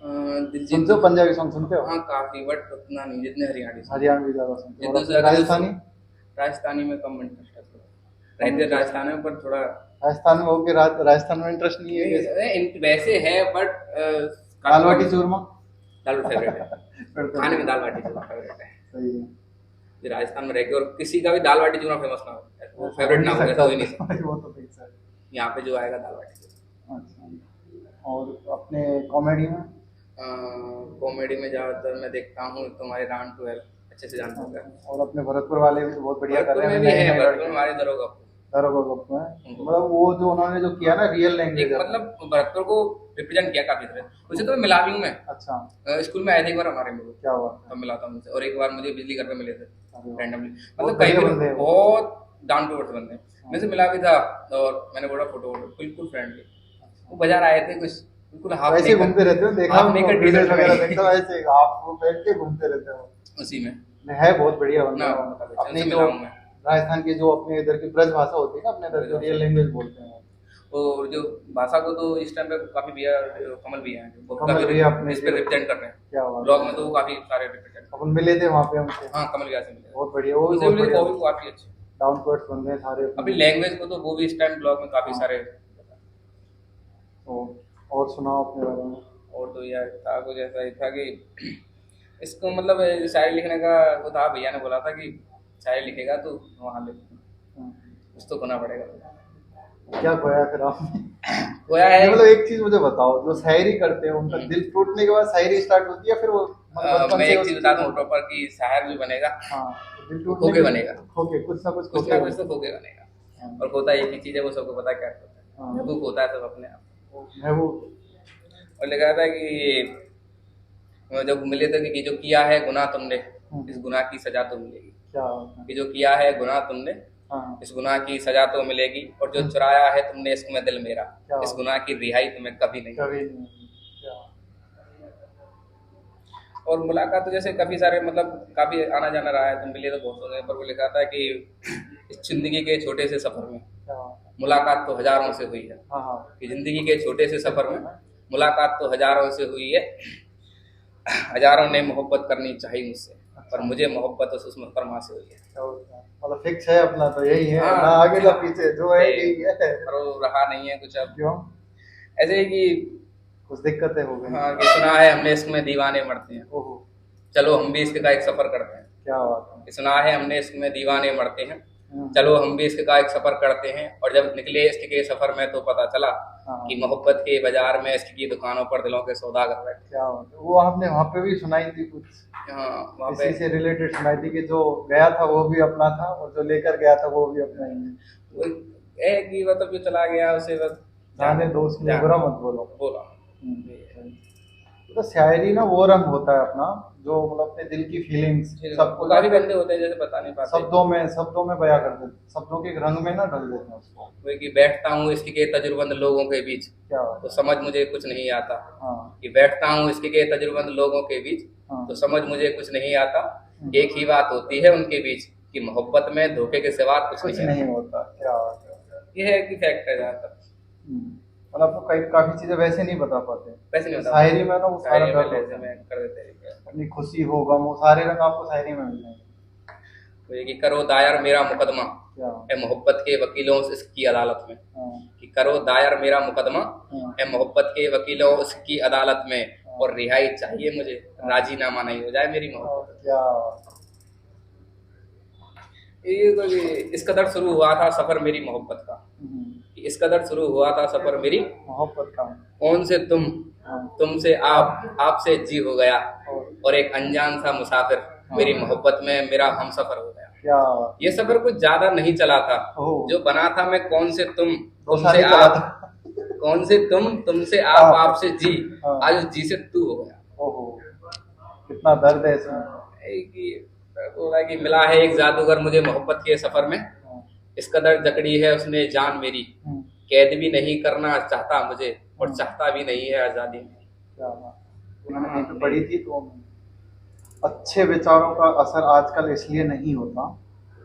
[SPEAKER 1] सुनते हो पंजाबी सॉन्ग सुनते हो?
[SPEAKER 2] हाँ काफी, बट उतना नहीं जितने
[SPEAKER 1] हरियाणवी ज्यादा सुनते हो। राजस्थानी?
[SPEAKER 2] राजस्थानी में कम इंटरेस्ट है, रहते राजस्थान में, पर थोड़ा
[SPEAKER 1] राजस्थान में होके राजस्थान में इंटरेस्ट नहीं है
[SPEAKER 2] वैसे है, but
[SPEAKER 1] dal baati churma
[SPEAKER 2] dal favourite है। खाने में दाल बाटी चूरमा फेवरेट है।
[SPEAKER 1] सही है।
[SPEAKER 2] ये राजस्थान में रह के और किसी का भी दाल बाटी चूरमा फेमस ना हो, वो फेवरेट ना हो, तो ही नहीं सकता।
[SPEAKER 1] वो तो फिक्स है।
[SPEAKER 2] यहाँ पे जो आएगा दाल बाटी चूरमा।
[SPEAKER 1] अच्छा। और अपने कॉमेडी में?
[SPEAKER 2] कॉमेडी में ज़्यादातर मैं देखता हूँ तुम्हारे रान 12, अच्छे से जानता हूँ।
[SPEAKER 1] और अपने भरतपुर वाले भी तो बहुत बढ़िया कर
[SPEAKER 2] भरतपुर
[SPEAKER 1] रहे
[SPEAKER 2] में
[SPEAKER 1] हैं,
[SPEAKER 2] भी
[SPEAKER 1] नए
[SPEAKER 2] है,
[SPEAKER 1] नए
[SPEAKER 2] भरतपुर
[SPEAKER 1] लड़के।
[SPEAKER 2] में हमारे दरोगा
[SPEAKER 1] दारोगा कप में मतलब वो जो उन्होंने जो किया ना रियल लैंग्वेज।
[SPEAKER 2] एक मतलब भरतपुर को रिप्रेजेंट किया काफी तरह। उसे तो मैं मिला भी हूँ मैं।
[SPEAKER 1] अच्छा।
[SPEAKER 2] स्कूल में आए थे एक बार हमारे में वो।
[SPEAKER 1] क्या हुआ?
[SPEAKER 2] तब मिला था उनसे, और एक बार मुझे बिजली घर में मिले थे रैंडमली।
[SPEAKER 1] बहुत
[SPEAKER 2] मतलब कहीं
[SPEAKER 1] बढ़िया
[SPEAKER 2] भी
[SPEAKER 1] बंदे हैं वो।
[SPEAKER 2] बहुत डाउन टू अर्थ बंदे हैं। मैं से मिला भी था और मैंने बोला फोटो वोटो, बिल्कुल फ्रेंडली। वो बाजार आए थे कुछ बिल्कुल हाफ
[SPEAKER 1] वैसे ही घूमते रहते हो, देखा
[SPEAKER 2] हाफ
[SPEAKER 1] उनको
[SPEAKER 2] नेकेड
[SPEAKER 1] वीडियोस
[SPEAKER 2] टी-शर्ट
[SPEAKER 1] वगैरह
[SPEAKER 2] में।
[SPEAKER 1] देखता हूं, ऐसे आप वो बैठ के घूमते रहते हो
[SPEAKER 2] उसी में
[SPEAKER 1] है। बहुत बढ़िया बंदा
[SPEAKER 2] ना,
[SPEAKER 1] है। अपनी
[SPEAKER 2] उनसे
[SPEAKER 1] जो
[SPEAKER 2] मिला हूँ मैं।
[SPEAKER 1] राजस्थान की जो अपने इधर की ब्रज भाषा होती है ना, अपने इधर जो रियल लैंग्वेज बोलते हैं।
[SPEAKER 2] और जो भाषा को तो इस टाइम पे काफी भैया कमल भैया हैं, वो
[SPEAKER 1] कमल
[SPEAKER 2] काफी
[SPEAKER 1] भैया अपने
[SPEAKER 2] इस पे रिप्रेजेंट कर रहे हैं।
[SPEAKER 1] क्या बात
[SPEAKER 2] ब्लॉग
[SPEAKER 1] है।
[SPEAKER 2] में तो वो काफी सारे रिप्रेजेंट।
[SPEAKER 1] अपन मिले थे वहाँ पे हमसे।
[SPEAKER 2] हाँ, कमल भैया से मिले।
[SPEAKER 1] बहुत बढ़िया, वो भी
[SPEAKER 2] उनसे
[SPEAKER 1] बहुत
[SPEAKER 2] मिले,
[SPEAKER 1] बढ़िया,
[SPEAKER 2] वो भी काफी अच्छे।
[SPEAKER 1] डाउन टू अर्थ बंदे हैं सारे अपने।
[SPEAKER 2] अभी लैंग्वेज को तो वो भी इस टाइम ब्लॉग में काफी सारे।
[SPEAKER 1] तो और सुनाओ अपने बारे में।
[SPEAKER 2] और तो यार था कुछ ऐसा ही था कि इसको मतलब शायरी लिखने का वो था, भैया ने बोला था कि शायरी लिखेगा तो वहाँ लिख, कुछ तो खोना पड़ेगा।
[SPEAKER 1] क्या खोया फिर आपने?
[SPEAKER 2] खोया है
[SPEAKER 1] मतलब एक चीज मुझे बताओ, जो शायरी करते हैं उनका दिल टूटने के बाद शायरी स्टार्ट होती है, फिर वो बचपन
[SPEAKER 2] मैं
[SPEAKER 1] से
[SPEAKER 2] एक
[SPEAKER 1] उस
[SPEAKER 2] चीज
[SPEAKER 1] चीज
[SPEAKER 2] बताता
[SPEAKER 1] में
[SPEAKER 2] हूँ प्रॉपर कि शायर जो बनेगा
[SPEAKER 1] हाँ, दिल
[SPEAKER 2] वो
[SPEAKER 1] टूटने
[SPEAKER 2] खोके बनेगा।
[SPEAKER 1] खोके कुछ ना कुछ
[SPEAKER 2] कुछ ना कुछ तो खोके बनेगा। और खोता एक ही चीज है, वो सबको पता है क्या होता है।
[SPEAKER 1] हाँ।
[SPEAKER 2] महबूब होता है सब अपने आप।
[SPEAKER 1] महबूब।
[SPEAKER 2] और लिखा था कि जब मिले थे कि जो किया है गुनाह तुमने, इस गुनाह की सजा तो मिलेगी।
[SPEAKER 1] क्या?
[SPEAKER 2] कि जो किया है गुनाह तुमने,
[SPEAKER 1] हाँ।
[SPEAKER 2] इस गुनाह की सजा तो मिलेगी। और जो चुराया है तुमने इश्क में दिल मेरा,
[SPEAKER 1] क्या?
[SPEAKER 2] इस गुनाह की रिहाई तुम्हें कभी नहीं।
[SPEAKER 1] कभी नहीं। क्या?
[SPEAKER 2] और मुलाकात तो जैसे काफी सारे मतलब काफी आना जाना रहा है, तुम मिले तो बहुत हो, पर वो लिखा था कि इस जिंदगी के छोटे से सफर में
[SPEAKER 1] क्या?
[SPEAKER 2] मुलाकात तो हजारों से हुई है।
[SPEAKER 1] हाँ हाँ।
[SPEAKER 2] कि जिंदगी के छोटे से सफर में मुलाकात तो हजारों से हुई है। हजारों ने मोहब्बत करनी चाहिए मुझसे, पर मुझे मोहब्बत उस मुहतरमा से हुई है।
[SPEAKER 1] मतलब फिक्स है अपना तो यही है।
[SPEAKER 2] हाँ,
[SPEAKER 1] ना आगे ना पीछे, जो है यही है।
[SPEAKER 2] पर वो रहा नहीं है कुछ अब।
[SPEAKER 1] क्यों?
[SPEAKER 2] ऐसे ही कि
[SPEAKER 1] कुछ दिक्कतें हो गई?
[SPEAKER 2] हाँ, कि सुना है हमने इसमें दीवाने मरते हैं,
[SPEAKER 1] ओहो।
[SPEAKER 2] चलो हम भी इसके का एक सफर करते हैं।
[SPEAKER 1] क्या बात है।
[SPEAKER 2] कि सुना है हमने इसमें दीवाने मरते हैं, चलो हम भी इसके का एक सफर करते हैं। और जब निकले इसके के सफर में तो पता चला कि मोहब्बत के बाजार में इसकी की दुकानों पर दिलों के सौदागर बैठे।
[SPEAKER 1] क्या बात है। वो आपने वहाँ पे भी सुनाई थी कुछ?
[SPEAKER 2] हाँ, वहाँ
[SPEAKER 1] इसी
[SPEAKER 2] पे
[SPEAKER 1] से रिलेटेड सुनाई थी कि जो गया था वो भी अपना था और जो लेकर गया था वो भी अपना ही है।
[SPEAKER 2] वो एक ही मतलब जो चला गया उसे बस
[SPEAKER 1] जाने दो, उसमें बुरा मत बोलो।
[SPEAKER 2] बोला।
[SPEAKER 1] तो शायरी ना वो रंग होता है अपना, जो मतलब अपने दिल की फीलिंग्स सबको
[SPEAKER 2] काफी बंदे होते हैं जैसे बता नहीं पाते,
[SPEAKER 1] शब्दों में बयां कर देते, शब्दों के रंग में ना ढल देते हैं उसको।
[SPEAKER 2] वही कि बैठता हूँ इसके के तजुर्बंद लोगों के बीच,
[SPEAKER 1] क्या बात
[SPEAKER 2] तो समझ मुझे कुछ नहीं आता।
[SPEAKER 1] हाँ।
[SPEAKER 2] कि बैठता हूँ इसके के तजुर्बंद लोगों के बीच,
[SPEAKER 1] हाँ।
[SPEAKER 2] तो समझ मुझे कुछ नहीं आता। एक ही बात होती है उनके बीच कि मोहब्बत में धोखे के सिवा कुछ नहीं
[SPEAKER 1] होता। क्या बात है।
[SPEAKER 2] ये है कि फैक्ट है ज्यादातर।
[SPEAKER 1] मतलब आपको कई काफी चीजें वैसे नहीं बता पाते,
[SPEAKER 2] वैसे नहीं बता
[SPEAKER 1] शायरी में ना वो सारा
[SPEAKER 2] शायरी में
[SPEAKER 1] दर्द
[SPEAKER 2] लहजे
[SPEAKER 1] होता
[SPEAKER 2] में
[SPEAKER 1] है।
[SPEAKER 2] कर देते हैं।
[SPEAKER 1] अपनी खुशी हो गम वो सारे रंग आपको शायरी में मिल जाएंगे।
[SPEAKER 2] तो ये कि करो दायर मेरा मुकदमा
[SPEAKER 1] क्या?
[SPEAKER 2] है मोहब्बत के वकीलों इसकी अदालत में।
[SPEAKER 1] हाँ।
[SPEAKER 2] कि करो दायर मेरा मुकदमा
[SPEAKER 1] हाँ।
[SPEAKER 2] है मोहब्बत के वकीलों इसकी अदालत में, और रिहाई चाहिए मुझे, राजीनामा नहीं हो जाए मेरी मोहब्बत।
[SPEAKER 1] क्या?
[SPEAKER 2] ये तो इस कदर शुरू हुआ था सफर मेरी मोहब्बत का, इस कदर शुरू हुआ था सफर मेरी
[SPEAKER 1] मोहब्बत का।
[SPEAKER 2] कौन से तुम, तुमसे आप, आपसे जी हो गया, और एक अनजान सा मुसाफिर मेरी मोहब्बत में मेरा हम सफर हो गया।
[SPEAKER 1] क्या?
[SPEAKER 2] ये सफर कुछ ज्यादा नहीं चला था, जो बना था मैं कौन से तुम, तुमसे आप, कौन से तुम, तुमसे आप, आपसे जी, आज उस जी से तू हो गया।
[SPEAKER 1] ओहो, कितना दर्द है इसमें।
[SPEAKER 2] बोला कि मिला है एक जादूगर मुझे मोहब्बत के सफर में, इस कदर जकड़ी है उसने जान मेरी, कैद भी नहीं करना चाहता मुझे, और चाहता भी नहीं है आजादी मेरी।
[SPEAKER 1] क्या उन्होंने कहीं पे पढ़ी थी तो अच्छे विचारों का असर आजकल इसलिए नहीं होता,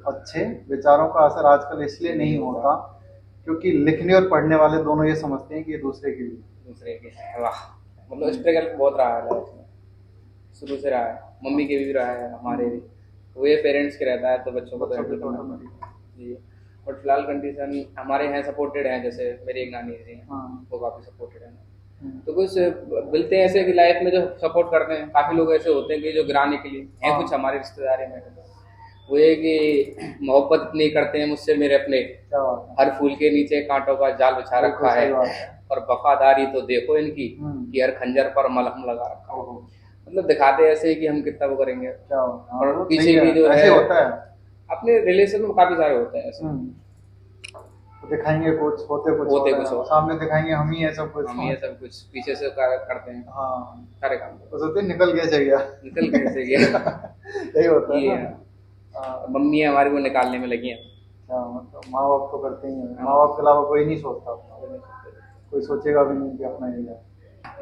[SPEAKER 1] अच्छे विचारों का असर आजकल इसलिए नहीं होता क्योंकि लिखने और पढ़ने वाले दोनों ये समझते हैं कि ये दूसरे के लिए,
[SPEAKER 2] दूसरे के। वाह, मतलब स्ट्रगल बहुत रहा है लाइफ में, शुरू से रहा है, मम्मी के भी रहा है, हमारे भी। वो ये पेरेंट्स के रहता है तो बच्चों को तो जी। और फिलहाल कंडीशन हमारे यहाँ सपोर्टेड है, जैसे मेरी एक नानी जी हैं, वो काफ़ी सपोर्टेड है। तो कुछ मिलते हैं ऐसे कि लाइफ में जो सपोर्ट करते हैं, काफ़ी लोग ऐसे होते हैं कि जो गिराने के लिए हैं, कुछ हमारे रिश्तेदारी में। वो ये कि मोहब्बत इतनी करते हैं मुझसे मेरे अपने, हर फूल के नीचे कांटों का जाल बिछा रखा है, और वफादारी तो देखो इनकी कि हर खंजर पर मलहम लगा रखा।
[SPEAKER 1] ओहो,
[SPEAKER 2] मतलब दिखाते ऐसे ही कि हम कितना वो करेंगे।
[SPEAKER 1] क्या हो, हाँ,
[SPEAKER 2] और
[SPEAKER 1] वो
[SPEAKER 2] पीछे
[SPEAKER 1] सही है,
[SPEAKER 2] भी जो
[SPEAKER 1] ऐसे
[SPEAKER 2] है
[SPEAKER 1] होता है।
[SPEAKER 2] अपने रिलेशन में काफी सारे होते हैं ऐसे।
[SPEAKER 1] तो दिखाएंगे कुछ, होते कुछ
[SPEAKER 2] होते
[SPEAKER 1] और
[SPEAKER 2] कुछ
[SPEAKER 1] हैं,
[SPEAKER 2] और।
[SPEAKER 1] सामने दिखाएंगे हम ही है सब कुछ।
[SPEAKER 2] हम ये सब कुछ पीछे से करते हैं
[SPEAKER 1] हाँ,
[SPEAKER 2] सारे काम।
[SPEAKER 1] तो सोचते निकल कैसे गया।
[SPEAKER 2] निकल कैसे गया।
[SPEAKER 1] यही होता है
[SPEAKER 2] ये
[SPEAKER 1] ना।
[SPEAKER 2] है।
[SPEAKER 1] हाँ,
[SPEAKER 2] मम्मी हमारी को निकालने में लगी हैं।
[SPEAKER 1] क्या मतलब माँ बाप तो करते ही हैं, माँ बाप के अलावा कोई नहीं सोचता अपना। कोई सोचेगा भी नहीं कि अपना ये है।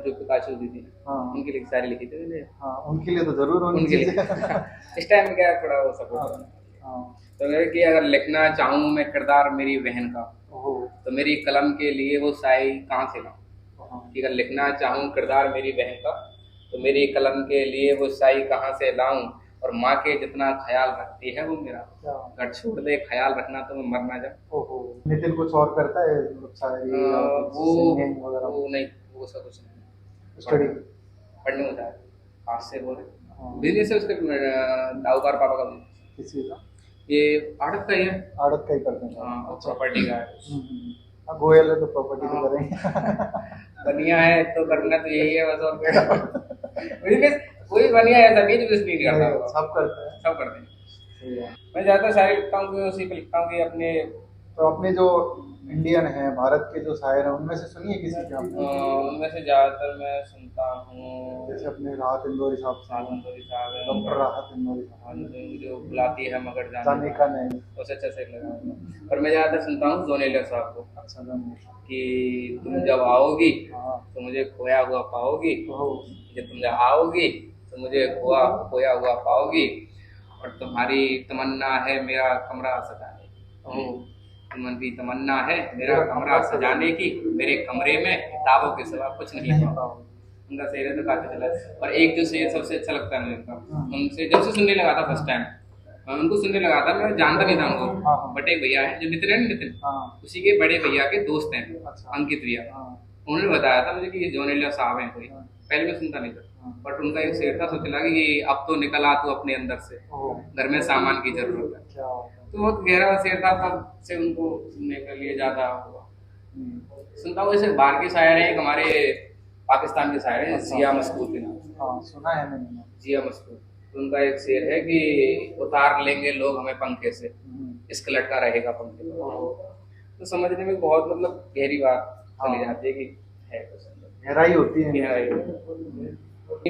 [SPEAKER 2] जो पिकासो दीदी,
[SPEAKER 1] हाँ
[SPEAKER 2] उनकी लिखी सारी लिखी थी मैंने।
[SPEAKER 1] हाँ, उनके लिए तो जरूर होनी
[SPEAKER 2] उनके लिए
[SPEAKER 1] चीजें।
[SPEAKER 2] इस टाइम में क्या है, थोड़ा वो सपोर्ट।
[SPEAKER 1] हाँ,
[SPEAKER 2] तो मेरे कि अगर लिखना चाहूँ मैं किरदार मेरी बहन का,
[SPEAKER 1] ओहो,
[SPEAKER 2] तो मेरी कलम के लिए वो शायरी कहाँ से लाऊं।
[SPEAKER 1] हाँ,
[SPEAKER 2] कि अगर लिखना चाहूँ किरदार मेरी बहन का, तो मेरी कलम के लिए वो शायरी कहाँ से लाऊं। और माँ के जितना ख्याल रखती है वो मेरा,
[SPEAKER 1] क्या,
[SPEAKER 2] घर छोड़ दे ख्याल रखना तो मैं मर ना जाऊं।
[SPEAKER 1] ओहो। नितिन कुछ और करता है, मतलब शायरी या कुछ
[SPEAKER 2] वो
[SPEAKER 1] सिंगिंग वगैरह?
[SPEAKER 2] वो नहीं, वो सब कुछ नहीं।
[SPEAKER 1] स्टडी?
[SPEAKER 2] पढ़ने में जाए आज से बोले।
[SPEAKER 1] हाँ,
[SPEAKER 2] बिजनेस है उसके, दाऊकार पापा का business।
[SPEAKER 1] किसी का?
[SPEAKER 2] ये आड़त का ही है।
[SPEAKER 1] आड़त का ही करते हैं।
[SPEAKER 2] हाँ, और
[SPEAKER 1] अच्छा।
[SPEAKER 2] प्रॉपर्टी का है।
[SPEAKER 1] हाँ, गोयल है तो प्रॉपर्टी तो
[SPEAKER 2] हाँ।
[SPEAKER 1] करेंगे।
[SPEAKER 2] बनिया है तो करना तो यही है बस, और क्या। बिजनेस कोई बनिया ऐसा नहीं जो बिजनेस नहीं करता होगा।
[SPEAKER 1] सब करते हैं।
[SPEAKER 2] सब करते हैं।
[SPEAKER 1] सही है।
[SPEAKER 2] मैं ज्यादातर शायरी लिखता हूँ कि उसी पे लिखता हूँ कि अपने
[SPEAKER 1] तो अपने जो इंडियन है, भारत के जो शायर हैं, उनमें से सुनिए किसी के आपने?
[SPEAKER 2] उनमें से ज्यादातर मैं सुनता हूँ
[SPEAKER 1] जैसे अपने राहत इंदौरी साहब से,
[SPEAKER 2] आनंदोरी साहब है,
[SPEAKER 1] डॉक्टर राहत इंदौरी
[SPEAKER 2] हाँ,
[SPEAKER 1] साहब,
[SPEAKER 2] जो बुलाती है मगर
[SPEAKER 1] जाने
[SPEAKER 2] जाने
[SPEAKER 1] का नहीं।
[SPEAKER 2] उसे अच्छा से लगा। पर मैं ज्यादातर सुनता हूँ जोनेलिया साहब को
[SPEAKER 1] अच्छा, जाने।
[SPEAKER 2] कि तुम जब आओगी
[SPEAKER 1] हाँ,
[SPEAKER 2] तो मुझे खोया हुआ पाओगी,
[SPEAKER 1] ओहो,
[SPEAKER 2] जब तुम जब आओगी तो मुझे खोया हुआ पाओगी, और तुम्हारी तमन्ना है मेरा कमरा सजाने की।
[SPEAKER 1] ओहो,
[SPEAKER 2] तुम्हारी तमन्ना है मेरा कमरा सजाने की, मेरे कमरे में किताबों के सिवा कुछ नहीं पाओ। उनका शेर है तो काफी चला है। और एक जो शेर सबसे अच्छा लगता है मुझे उनका, उनसे जब से सुनने लगा था फर्स्ट टाइम, मैं उनको सुनने लगा था, मैं जानता नहीं था उनको, बट एक भैया है जो नितिन है, नितिन
[SPEAKER 1] हाँ,
[SPEAKER 2] उसी के बड़े भैया के दोस्त हैं,
[SPEAKER 1] अच्छा,
[SPEAKER 2] अंकित भैया।
[SPEAKER 1] हाँ,
[SPEAKER 2] उन्होंने बताया था मुझे कि ये जोनेलिया साहब हैं कोई।
[SPEAKER 1] हाँ,
[SPEAKER 2] पहले मैं सुनता नहीं था,
[SPEAKER 1] हाँ,
[SPEAKER 2] बट उनका एक शेर था, सोच लगा कि अब तो निकला तू अपने अंदर से,
[SPEAKER 1] ओहो,
[SPEAKER 2] घर में सामान की जरूरत है।
[SPEAKER 1] क्या बात है।
[SPEAKER 2] तो बहुत गहरा शेर था, तब से उनको सुनने के लिए ज्यादा हुआ। सुनता हूँ। जैसे बाहर के शायर हैं, एक हमारे पाकिस्तान के शायर हैं जिया मस्कूर के नाम से।
[SPEAKER 1] हाँ, सुना है मैंने।
[SPEAKER 2] जिया मस्कूर, तो उनका एक शेर है कि उतार लेंगे लोग हमें पंखे से, इसका लटका रहेगा पंखे पे। तो समझने में बहुत मतलब गहरी बात चली जाती है कि है कुछ
[SPEAKER 1] गहराई होती है।
[SPEAKER 2] गहराई।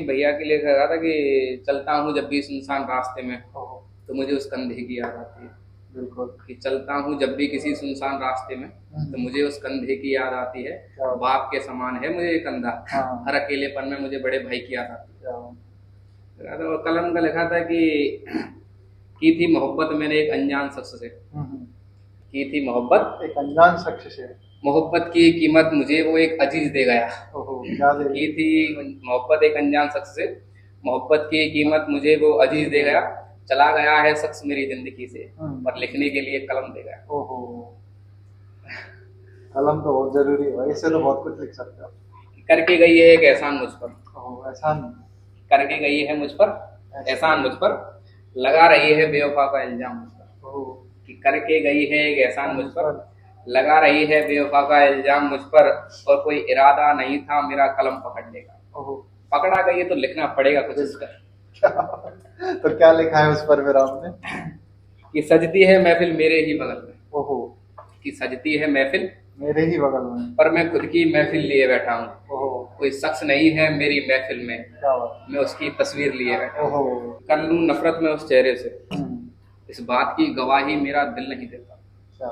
[SPEAKER 2] भैया के लिए कह रहा था कि चलता हूँ जब भी सुनसान रास्ते में,
[SPEAKER 1] ओहो,
[SPEAKER 2] तो मुझे उस कंधे की याद आती है।
[SPEAKER 1] बिल्कुल।
[SPEAKER 2] कि चलता हूँ जब भी किसी सुनसान रास्ते में, तो मुझे उस कंधे की याद आती है।
[SPEAKER 1] क्या?
[SPEAKER 2] बाप के समान है मुझे ये कंधा,
[SPEAKER 1] हाँ,
[SPEAKER 2] हर अकेलेपन में मुझे बड़े भाई की याद आती
[SPEAKER 1] क्या?
[SPEAKER 2] है। तो कलम का लिखा था कि की थी मोहब्बत मैंने एक अनजान शख्स से, की थी मोहब्बत
[SPEAKER 1] एक अनजान शख्स से,
[SPEAKER 2] मोहब्बत की कीमत मुझे वो एक अजीज दे गया।
[SPEAKER 1] ओहो, क्या दे?
[SPEAKER 2] की थी मोहब्बत एक अनजान शख्स से, मोहब्बत की कीमत मुझे वो अजीज दे गया, चला गया है शख्स मेरी जिंदगी से, पर लिखने के लिए कलम दे गया।
[SPEAKER 1] ओहो, कलम तो बहुत जरूरी है, इससे तो बहुत कुछ लिख सकते हो।
[SPEAKER 2] करके गई है एक एहसान मुझ पर,
[SPEAKER 1] ओहो, एहसान?
[SPEAKER 2] करके गई है मुझ पर एहसान मुझ पर, लगा रही है बेवफा का इल्जाम मुझ पर।
[SPEAKER 1] ओहो,
[SPEAKER 2] कि करके गई है एक एहसान मुझ पर, लगा रही है बेवफा का इल्जाम मुझ पर, और कोई इरादा नहीं था मेरा कलम पकड़ने का।
[SPEAKER 1] ओहो,
[SPEAKER 2] पकड़ा गई है तो लिखना पड़ेगा कुछ इसका।
[SPEAKER 1] तो क्या लिखा है उस पर फिर आपने?
[SPEAKER 2] कि सजती है महफिल मेरे ही बगल में,
[SPEAKER 1] ओहो,
[SPEAKER 2] कि सजती है महफिल
[SPEAKER 1] मेरे ही बगल में,
[SPEAKER 2] पर मैं खुद की महफिल लिए बैठा हूँ।
[SPEAKER 1] ओहो,
[SPEAKER 2] कोई शख्स नहीं है मेरी महफिल में,
[SPEAKER 1] क्या बात?
[SPEAKER 2] मैं उसकी तस्वीर लिए बैठा हूँ।
[SPEAKER 1] ओहो,
[SPEAKER 2] कर लूं नफरत में उस चेहरे से, इस बात की गवाही मेरा दिल नहीं देता।
[SPEAKER 1] क्या?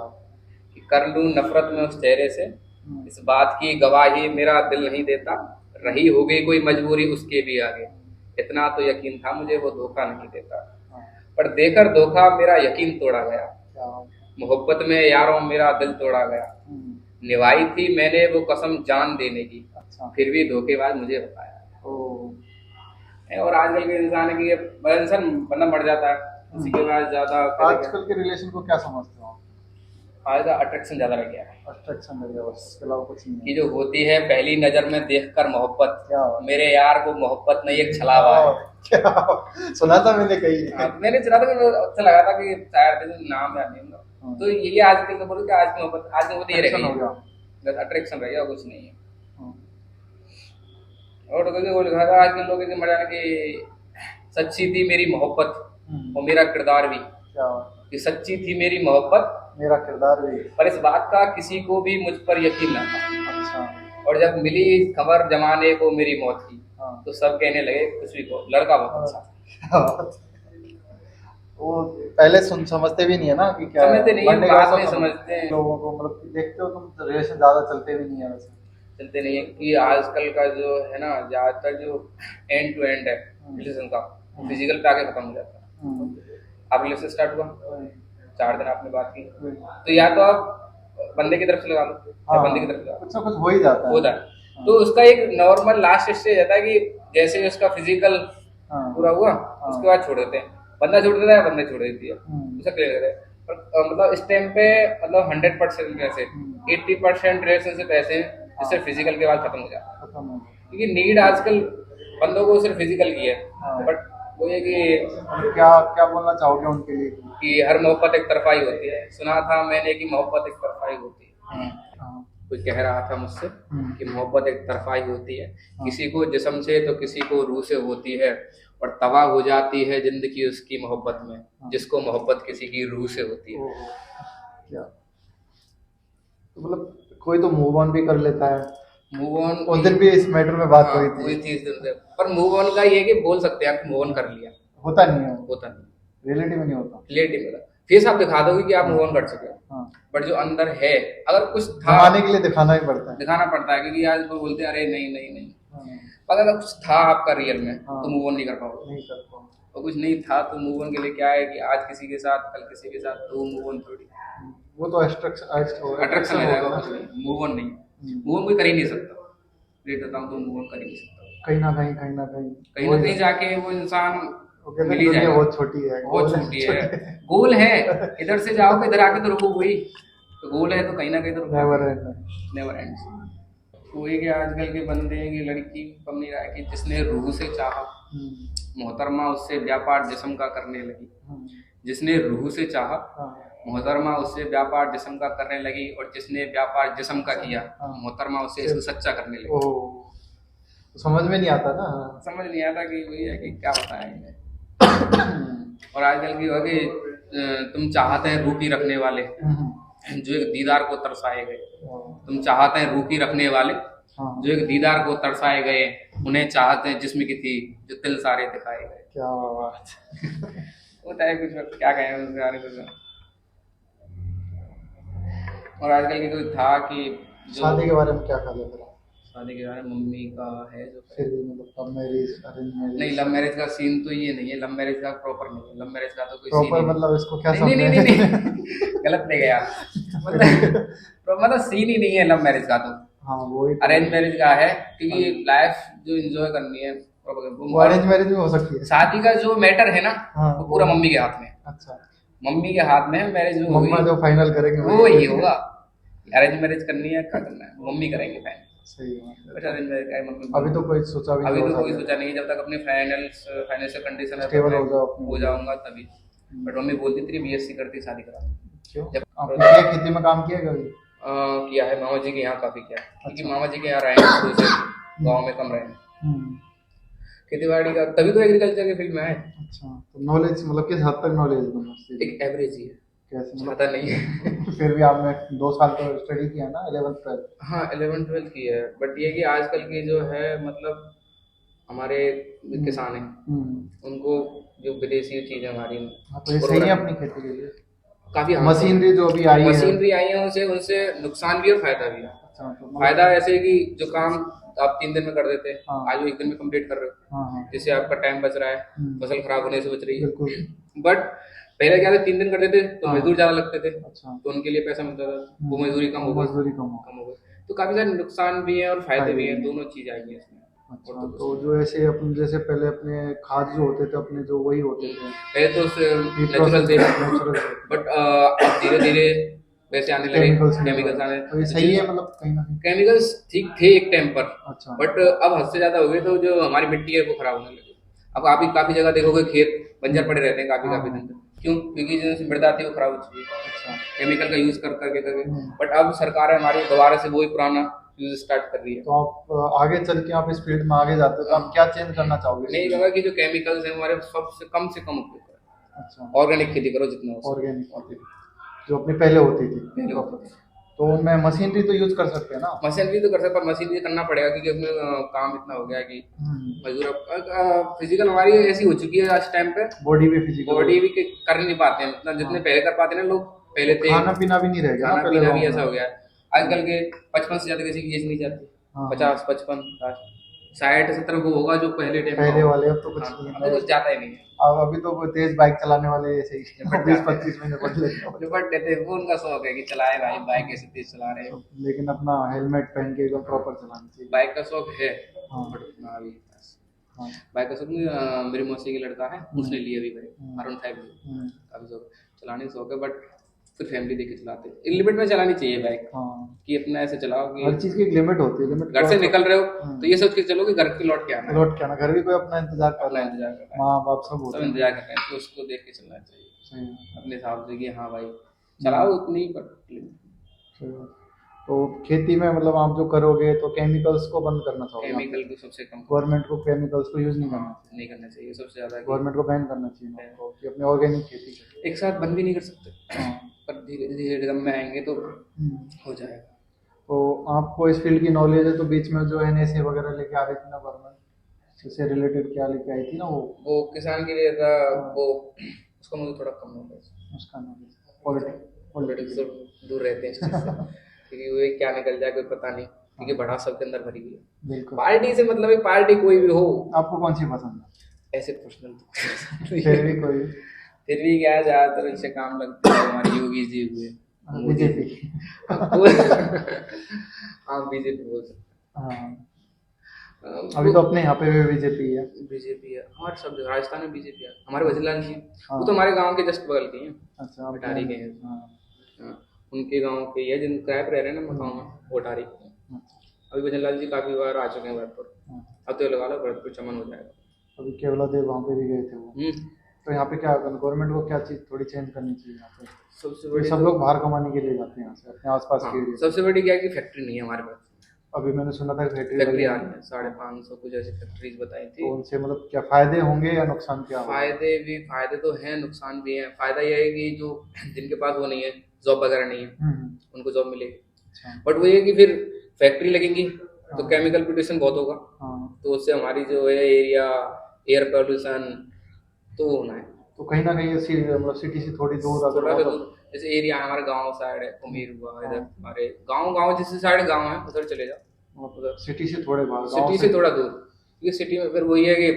[SPEAKER 2] कि कर लूं नफरत में उस चेहरे से, इस बात की गवाही मेरा दिल नहीं देता। रही हो गई कोई मजबूरी उसके भी आगे, इतना तो यकीन था मुझे वो धोखा नहीं देता। पर देकर धोखा मेरा यकीन तोड़ा गया, मोहब्बत में यारों मेरा दिल तोड़ा गया। निभाई थी मैंने वो कसम जान देने की, फिर भी धोखेबाज मुझे बताया। और आजकल के इंसान की इंसान बंदा मर जाता है, इसी के बाद ज्यादा
[SPEAKER 1] आजकल के रिलेशन को क्या समझते हो?
[SPEAKER 2] आज का अट्रैक्शन ज्यादा रह गया है।
[SPEAKER 1] अट्रैक्शन रह गया बस, इसके अलावा कुछ नहीं है।
[SPEAKER 2] कि जो होती है पहली नजर में देखकर मोहब्बत,
[SPEAKER 1] क्या?
[SPEAKER 2] मेरे यार को मोहब्बत नहीं एक छलावा है।
[SPEAKER 1] क्या? सुना था मैंने कहीं।
[SPEAKER 2] मैंने सुना था, अच्छा लगा था कि शायद नाम याद नहीं होगा। तो ये आजकल का बोलो कि आज की मोहब्बत ये रह गई। बस अट्रैक्शन रह गया, कुछ नहीं है।
[SPEAKER 1] हाँ।
[SPEAKER 2] और तो क्योंकि वो लिखा था आज के लोगों के मजा कि सच्ची थी मेरी मोहब्बत और मेरा किरदार भी,
[SPEAKER 1] क्या बात
[SPEAKER 2] कि सच्ची थी मेरी मोहब्बत
[SPEAKER 1] है। मेरा किरदार भी।
[SPEAKER 2] पर इस बात का किसी को भी मुझ पर यकीन न था,
[SPEAKER 1] अच्छा।
[SPEAKER 2] और जब मिली खबर जमाने को मेरी मौत की,
[SPEAKER 1] हाँ।
[SPEAKER 2] तो सब कहने लगे खुशी को लड़का बहुत अच्छा था।
[SPEAKER 1] क्या बात है। वो पहले समझते भी नहीं है ना कि क्या
[SPEAKER 2] समझते नहीं है,
[SPEAKER 1] बनने का
[SPEAKER 2] बाद
[SPEAKER 1] ऐसा
[SPEAKER 2] में
[SPEAKER 1] तो
[SPEAKER 2] समझते हैं।
[SPEAKER 1] लोगों को मतलब कि देखते हो तुम रिलेशन ज्यादा चलते भी नहीं है वैसे।
[SPEAKER 2] चलते नहीं है कि आजकल का जो है ना, ज्यादातर जो एंड टू एंड है रिलेशन का, फिजिकल पे आके खत्म हो जाता है। आप रिलेशन स्टार्ट हुआ, 4 दिन आपने बात की, तो या तो आप बंदे की तरफ से लगा लो या बंदे की तरफ से लगा लो,
[SPEAKER 1] कुछ ना कुछ हो ही जाता है।
[SPEAKER 2] होता है। तो उसका एक नॉर्मल लास्ट स्टेज रहता है कि जैसे उसका फिजिकल पूरा हुआ, उसके बाद छोड़ देते हैं। बंदा छोड़ देता है, बंदा छोड़ देती है, उसे क्लियर करते हैं। पर मतलब इस टाइम पे मतलब 100% में से 80% रिलेशनशिप ऐसे हैं जिससे फिजिकल के बाद खत्म हो जाता है, क्योंकि नीड आजकल बंदों को सिर्फ फिजिकल की है। बट वो ये कि
[SPEAKER 1] क्या क्या बोलना चाहोगे उनके लिए
[SPEAKER 2] कि हर मोहब्बत एक तरफा ही होती है। सुना था मैंने कि मोहब्बत एक तरफा ही होती है। कोई कह रहा था मुझसे कि मोहब्बत एक तरफा ही होती है, किसी को जिस्म से तो किसी को रूह से होती है, और तबाह हो जाती है जिंदगी उसकी मोहब्बत में, जिसको मोहब्बत किसी की रूह से होती है।
[SPEAKER 1] क्या तो मतलब कोई तो मूव ऑन भी कर लेता है।
[SPEAKER 2] मूव ऑन
[SPEAKER 1] उस दिन भी इस मैटर में बात हुई
[SPEAKER 2] हुई
[SPEAKER 1] थी।
[SPEAKER 2] थी इस दिन से। पर मूव ऑन का ये कि बोल सकते हैं आप मूव ऑन कर लिया,
[SPEAKER 1] होता नहीं है,
[SPEAKER 2] होता नहीं,
[SPEAKER 1] रिलेटिव में नहीं होता।
[SPEAKER 2] रिलेटिव में फेस आप दिखा दोगे कि आप मूव ऑन कर चुके हो, बट जो अंदर है अगर कुछ था
[SPEAKER 1] दिखाने के लिए दिखाना ही पड़ता है,
[SPEAKER 2] दिखाना पड़ता है। क्योंकि आज लोग बोलते हैं अरे नहीं नहीं नहीं, अगर कुछ था आपका रियल में तो मूव ऑन नहीं कर पाओगे,
[SPEAKER 1] नहीं कर पाओगे।
[SPEAKER 2] और कुछ नहीं था तो मूव ऑन के लिए क्या है कि आज किसी के साथ कल किसी के साथ, तो मूव ऑन थोड़ी,
[SPEAKER 1] वो तो
[SPEAKER 2] अट्रैक्शन हो जाएगा, मूव ऑन नहीं। मूव ऑन कोई कर ही नहीं सकता, रेट बताऊं तो मूव ऑन कर ही नहीं सकता।
[SPEAKER 1] कहीं ना कहीं
[SPEAKER 2] कहीं ना कहीं जाके वो इंसान मिल ही
[SPEAKER 1] दुनिया
[SPEAKER 2] जाएगा।
[SPEAKER 1] बहुत छोटी है,
[SPEAKER 2] बहुत छोटी है, गोल है, इधर से जाओगे इधर आके तो रुको वही, तो गोल है तो कहीं ना कहीं तो नेवर एंड्स। वो ये कि आजकल के बंदे की लड़की कम नहीं रहा है कि जिसने रूह से चाहा मोहतरमा उससे व्यापार जिस्म का करने लगी, जिसने रूह से चाहा मोहतरमा उससे व्यापार जिस्म का करने लगी, और जिसने व्यापार जिस्म का किया मोहतरमा उससे इसको सच्चा करने लगी।
[SPEAKER 1] तो समझ में नहीं आता ना,
[SPEAKER 2] समझ नहीं आता कि वही है कि क्या बताएं। और आजकल की हो कि तुम चाहते हैं रूह की रखने वाले जो एक दीदार को तरसाए गए, तुम चाहते हैं रूह की रखने वाले जो एक दीदार को तरसाए गए, उन्हें चाहते हैं जिस्म की थी जो तिल सारे दिखाए गए।
[SPEAKER 1] क्या बात
[SPEAKER 2] होता है कुछ, क्या कहें उसके बारे में। और आजकल की कोई था कि
[SPEAKER 1] शादी के बारे में क्या ख्याल है?
[SPEAKER 2] शादी के बारे में मम्मी का है जो
[SPEAKER 1] फिर भी मतलब लव मैरिज, अरेंज मैरिज?
[SPEAKER 2] नहीं, लव मैरिज का सीन तो ये नहीं है, लव मैरिज का प्रॉपर नहीं है, लव मैरिज का तो कोई
[SPEAKER 1] प्रॉपर
[SPEAKER 2] सीन
[SPEAKER 1] मतलब इसको क्या
[SPEAKER 2] नहीं, नहीं, नहीं, नहीं, गलत नहीं गया मतलब सीन ही नहीं है लव मैरिज का। तो
[SPEAKER 1] हाँ वही
[SPEAKER 2] अरेंज मैरिज का है, क्योंकि लाइफ जो एंजॉय करनी है
[SPEAKER 1] वो अरेंज मैरिज में हो सकती है।
[SPEAKER 2] शादी का जो मैटर है ना वो पूरा मम्मी के हाथ में।
[SPEAKER 1] अच्छा,
[SPEAKER 2] मम्मी के हाथ में है, मैरिज में
[SPEAKER 1] मम्मा जो फाइनल करेंगे
[SPEAKER 2] वो ही होगा। अरेंज मैरिज करनी है, क्या करना है मम्मी करेंगे फाइनल।
[SPEAKER 1] सही बात है।
[SPEAKER 2] अरेंज मैरिज का मम्मी
[SPEAKER 1] अभी तो कोई सोचा भी
[SPEAKER 2] अभी
[SPEAKER 1] नहीं,
[SPEAKER 2] तो कोई सोचा नहीं, जब तक अपनी फाइनेंशियल कंडीशन
[SPEAKER 1] स्टेबल
[SPEAKER 2] हो जाऊंगा तभी। बट मम्मी बोलती थी बीएससी करती शादी करा।
[SPEAKER 1] क्यों आपने खेती में काम किया कभी?
[SPEAKER 2] किया है, मामा जी के यहाँ काफी किया, क्योंकि मामा जी के यहाँ रहे हैं शुरू से, गाँव में कम रहे। खेतीबाड़ी का तभी तो एग्रीकल्चर के फील्ड में आए।
[SPEAKER 1] अच्छा, तो नॉलेज मतलब किस हद तक नॉलेज है?
[SPEAKER 2] एक एवरेज ही है,
[SPEAKER 1] कैसे
[SPEAKER 2] पता नहीं है
[SPEAKER 1] फिर भी आपने 2 साल तो स्टडी किया ना, 11th 12th?
[SPEAKER 2] हाँ 11th 12th की है, बट ये कि आजकल की जो है मतलब हमारे किसान हैं उनको जो विदेशी चीजें हमारी
[SPEAKER 1] तो ये सही है अपनी खेती के लिए।
[SPEAKER 2] काफी
[SPEAKER 1] मशीनरी जो अभी आई है,
[SPEAKER 2] मशीनरी आई है उनसे नुकसान भी और फायदा भी है।
[SPEAKER 1] अच्छा, तो
[SPEAKER 2] फायदा ऐसे कि जो काम आप 3 दिन में कर देते हैं आज वो 1 दिन में कंप्लीट कर रहे हो, जिससे आपका टाइम बच रहा है, फसल खराब होने से बच रही है। बट पहले क्या था, 3 दिन करते थे तो मजदूर ज्यादा लगते थे, तो उनके लिए पैसा मिलता था, वो मजदूरी कम हो गई। तो काफी सारे नुकसान भी है और फायदे भी है, दोनों चीज आएंगी इसमें।
[SPEAKER 1] अच्छा, तो जो ऐसे अपन जैसे पहले अपने खाद जो होते थे अपने जो वही होते थे
[SPEAKER 2] पहले तो नेचुरल थे, बट अब धीरे धीरे वैसे आने लगे केमिकल्स आने।
[SPEAKER 1] तो ये सही है मतलब कहीं ना कहीं
[SPEAKER 2] केमिकल्स ठीक थे एक टाइम पर,
[SPEAKER 1] अच्छा,
[SPEAKER 2] बट अब हद से ज्यादा हो गए, तो जो हमारी मिट्टी है वो खराब होने लगी। अब आप काफी जगह देखोगे खेत बंजर पड़े रहते हैं काफी दिन तक, क्यों? क्योंकि जो मृदा थी वो खराब हो चुकी है
[SPEAKER 1] अच्छा।
[SPEAKER 2] केमिकल का यूज करके। बट अब सरकार है हमारी दोबारा से वही पुराना यूज स्टार्ट कर रही है।
[SPEAKER 1] तो आप आगे चल के आप इस फील्ड में आगे जाते हो तो आप क्या चेंज करना चाहोगे इस
[SPEAKER 2] नहीं
[SPEAKER 1] फील्ड
[SPEAKER 2] कहूँगा कि जो केमिकल्स हैं हमारे सबसे कम से कम उपयोग करें,
[SPEAKER 1] में? अच्छा।
[SPEAKER 2] ऑर्गेनिक खेती करो जितना हो सके।
[SPEAKER 1] ऑर्गेनिक खेती जो अपनी पहले होती थी,
[SPEAKER 2] पहले होता था।
[SPEAKER 1] तो उनमें मशीनरी तो यूज कर सकते हैं ना?
[SPEAKER 2] मशीनरी तो कर सकते, पर मशीनरी करना पड़ेगा क्योंकि उसमें काम इतना हो गया कि मजदूर फिजिकल हमारी ऐसी हो चुकी है आज टाइम पे,
[SPEAKER 1] बॉडी भी फिजिकल,
[SPEAKER 2] बॉडी भी कर नहीं पाते हैं मतलब जितने पहले कर पाते हैं ना लोग पहले थे।
[SPEAKER 1] खाना पीना भी नहीं रह गया ना
[SPEAKER 2] खाना
[SPEAKER 1] पहले
[SPEAKER 2] पीना
[SPEAKER 1] गाँव
[SPEAKER 2] भी
[SPEAKER 1] में।
[SPEAKER 2] ऐसा हो गया है आजकल के 55 से ज्यादा किसी की एज नहीं जाती।
[SPEAKER 1] हाँ।
[SPEAKER 2] 50 55 60 70 को होगा जो पहले टाइम
[SPEAKER 1] पहले वाले, अब तो कुछ नहीं
[SPEAKER 2] अब तो कुछ जाता ही नहीं है।
[SPEAKER 1] अब अभी तो कोई तेज बाइक चलाने वाले ऐसे ही 20-25 में निपट लेते हैं।
[SPEAKER 2] निपट लेते हैं, वो उनका शौक है कि चलाए भाई बाइक ऐसे तेज चला रहे हैं।
[SPEAKER 1] लेकिन अपना हेलमेट पहन के एकदम प्रॉपर चलाना चाहिए।
[SPEAKER 2] बाइक का शौक है
[SPEAKER 1] हाँ।
[SPEAKER 2] बट उतना अभी
[SPEAKER 1] हाँ।
[SPEAKER 2] बाइक का शौक नहीं, मेरी मौसी की लड़का है उसने लिए अभी बाइक R15 काफी शौक चलाने का शौक है बट फिर फैमिली देख के चलाते हैं। लिमिट में चलानी चाहिए बाइक कि अपना ऐसे चलाओ कि
[SPEAKER 1] हर चीज की एक लिमिट होती है। लिमिट
[SPEAKER 2] घर से निकल रहे हो तो ये सोच के चलो कि घर पे लौट के आना है।
[SPEAKER 1] लौट के आना, घर भी कोई अपना इंतजार कर रहा है,
[SPEAKER 2] इंतजार कर रहा है,
[SPEAKER 1] माँ बाप सब होते
[SPEAKER 2] सब
[SPEAKER 1] हैं।
[SPEAKER 2] इंतजार कर रहे हैं तो उसको देख के चलना चाहिए
[SPEAKER 1] सही है।
[SPEAKER 2] अपने हिसाब से कि हाँ भाई चलाओ उतनी बट
[SPEAKER 1] सही है। तो खेती में मतलब आप जो करोगे तो केमिकल्स को बंद करना चाहोगे?
[SPEAKER 2] केमिकल को सबसे कम
[SPEAKER 1] गवर्नमेंट को केमिकल्स को यूज नहीं करना चाहिए?
[SPEAKER 2] नहीं करना चाहिए सबसे ज्यादा।
[SPEAKER 1] गवर्नमेंट को बैन करना चाहिए ना, तो कि अपनी ऑर्गेनिक खेती करें।
[SPEAKER 2] एक साथ बंद भी नहीं कर सकते
[SPEAKER 1] हाँ।
[SPEAKER 2] पर धीरे धीरे कदम में आएंगे तो हो जाएगा।
[SPEAKER 1] तो आपको इस फील्ड की नॉलेज है, तो बीच में जो NSA वगैरह लेके आ रही थी ना गवर्नमेंट, इससे रिलेटेड क्या लेके आई थी ना
[SPEAKER 2] वो किसान के लिए था वो, उसका मुझे थोड़ा कम नॉलेज,
[SPEAKER 1] उसका नॉलेज
[SPEAKER 2] पॉलिटिक्स से दूर रहते हैं इस चीज से क्योंकि वो क्या निकल जाए कोई पता नहीं क्योंकि बड़ा सबके अंदर भरी हुई है।
[SPEAKER 1] बिल्कुल।
[SPEAKER 2] पार्टी से मतलब एक पार्टी कोई भी हो।
[SPEAKER 1] आपको कौन सी पसंद है?
[SPEAKER 2] ऐसे पर्सनल
[SPEAKER 1] फिर भी कोई
[SPEAKER 2] फिर भी क्या है ज्यादातर इनसे काम लगता है हमारे योगी जी हुए
[SPEAKER 1] बीजेपी।
[SPEAKER 2] हाँ बीजेपी बोल सकते
[SPEAKER 1] हाँ। अभी तो अपने यहाँ पे भी बीजेपी है।
[SPEAKER 2] बीजेपी है हमारे सब जगह, राजस्थान में बीजेपी है। हमारे वजीरलाल जी
[SPEAKER 1] हाँ।
[SPEAKER 2] वो तो हमारे गांव के जस्ट बगल के हैं।
[SPEAKER 1] अच्छा।
[SPEAKER 2] अटारी के हैं।
[SPEAKER 1] हाँ।
[SPEAKER 2] उनके गांव के है जिन किराए पर रह रहे हैं ना गाँव में वो अटारी के हैं। अभी वजीरलाल जी काफी बार आ चुके हैं भरतपुर, अब तो लगा लो भरतपुर चमन हो जाएगा।
[SPEAKER 1] अभी केवला देव वहाँ पे भी गए थे वो। तो यहाँ पे क्या गवर्नमेंट को क्या चीज थोड़ी चेंज करनी चाहिए यहाँ पे?
[SPEAKER 2] सबसे बड़ी
[SPEAKER 1] सब लोग बाहर कमाने के लिए जाते हैं यहाँ से अपने आसपास के एरिया।
[SPEAKER 2] सबसे बड़ी क्या है कि फैक्ट्री नहीं है हमारे पास।
[SPEAKER 1] अभी मैंने सुना था
[SPEAKER 2] फैक्ट्री आ रही है 550 कुछ ऐसी फैक्ट्रीज बताई थी।
[SPEAKER 1] तो उनसे मतलब क्या फायदे होंगे या नुकसान क्या होगा?
[SPEAKER 2] फायदे तो हैं नुकसान भी है। फायदा यह है कि जो जिनके पास वो नहीं है जॉब वगैरह नहीं है उनको जॉब मिलेगी। बट वो ये कि फिर फैक्ट्री लगेंगी तो केमिकल पोल्यूशन बहुत होगा, तो उससे हमारी जो है एरिया एयर पोल्यूशन तो होना है।
[SPEAKER 1] तो कहीं ना कहीं मतलब सिटी से थोड़ी दूर अगर
[SPEAKER 2] जैसे एरिया हमारे गांव साइड है उमीर हुआ इधर हमारे गांव जिस साइड गांव है उधर चले जाओ, उधर
[SPEAKER 1] सिटी से थोड़े बाहर,
[SPEAKER 2] सिटी से थोड़ा दूर, क्योंकि सिटी में फिर वही है कि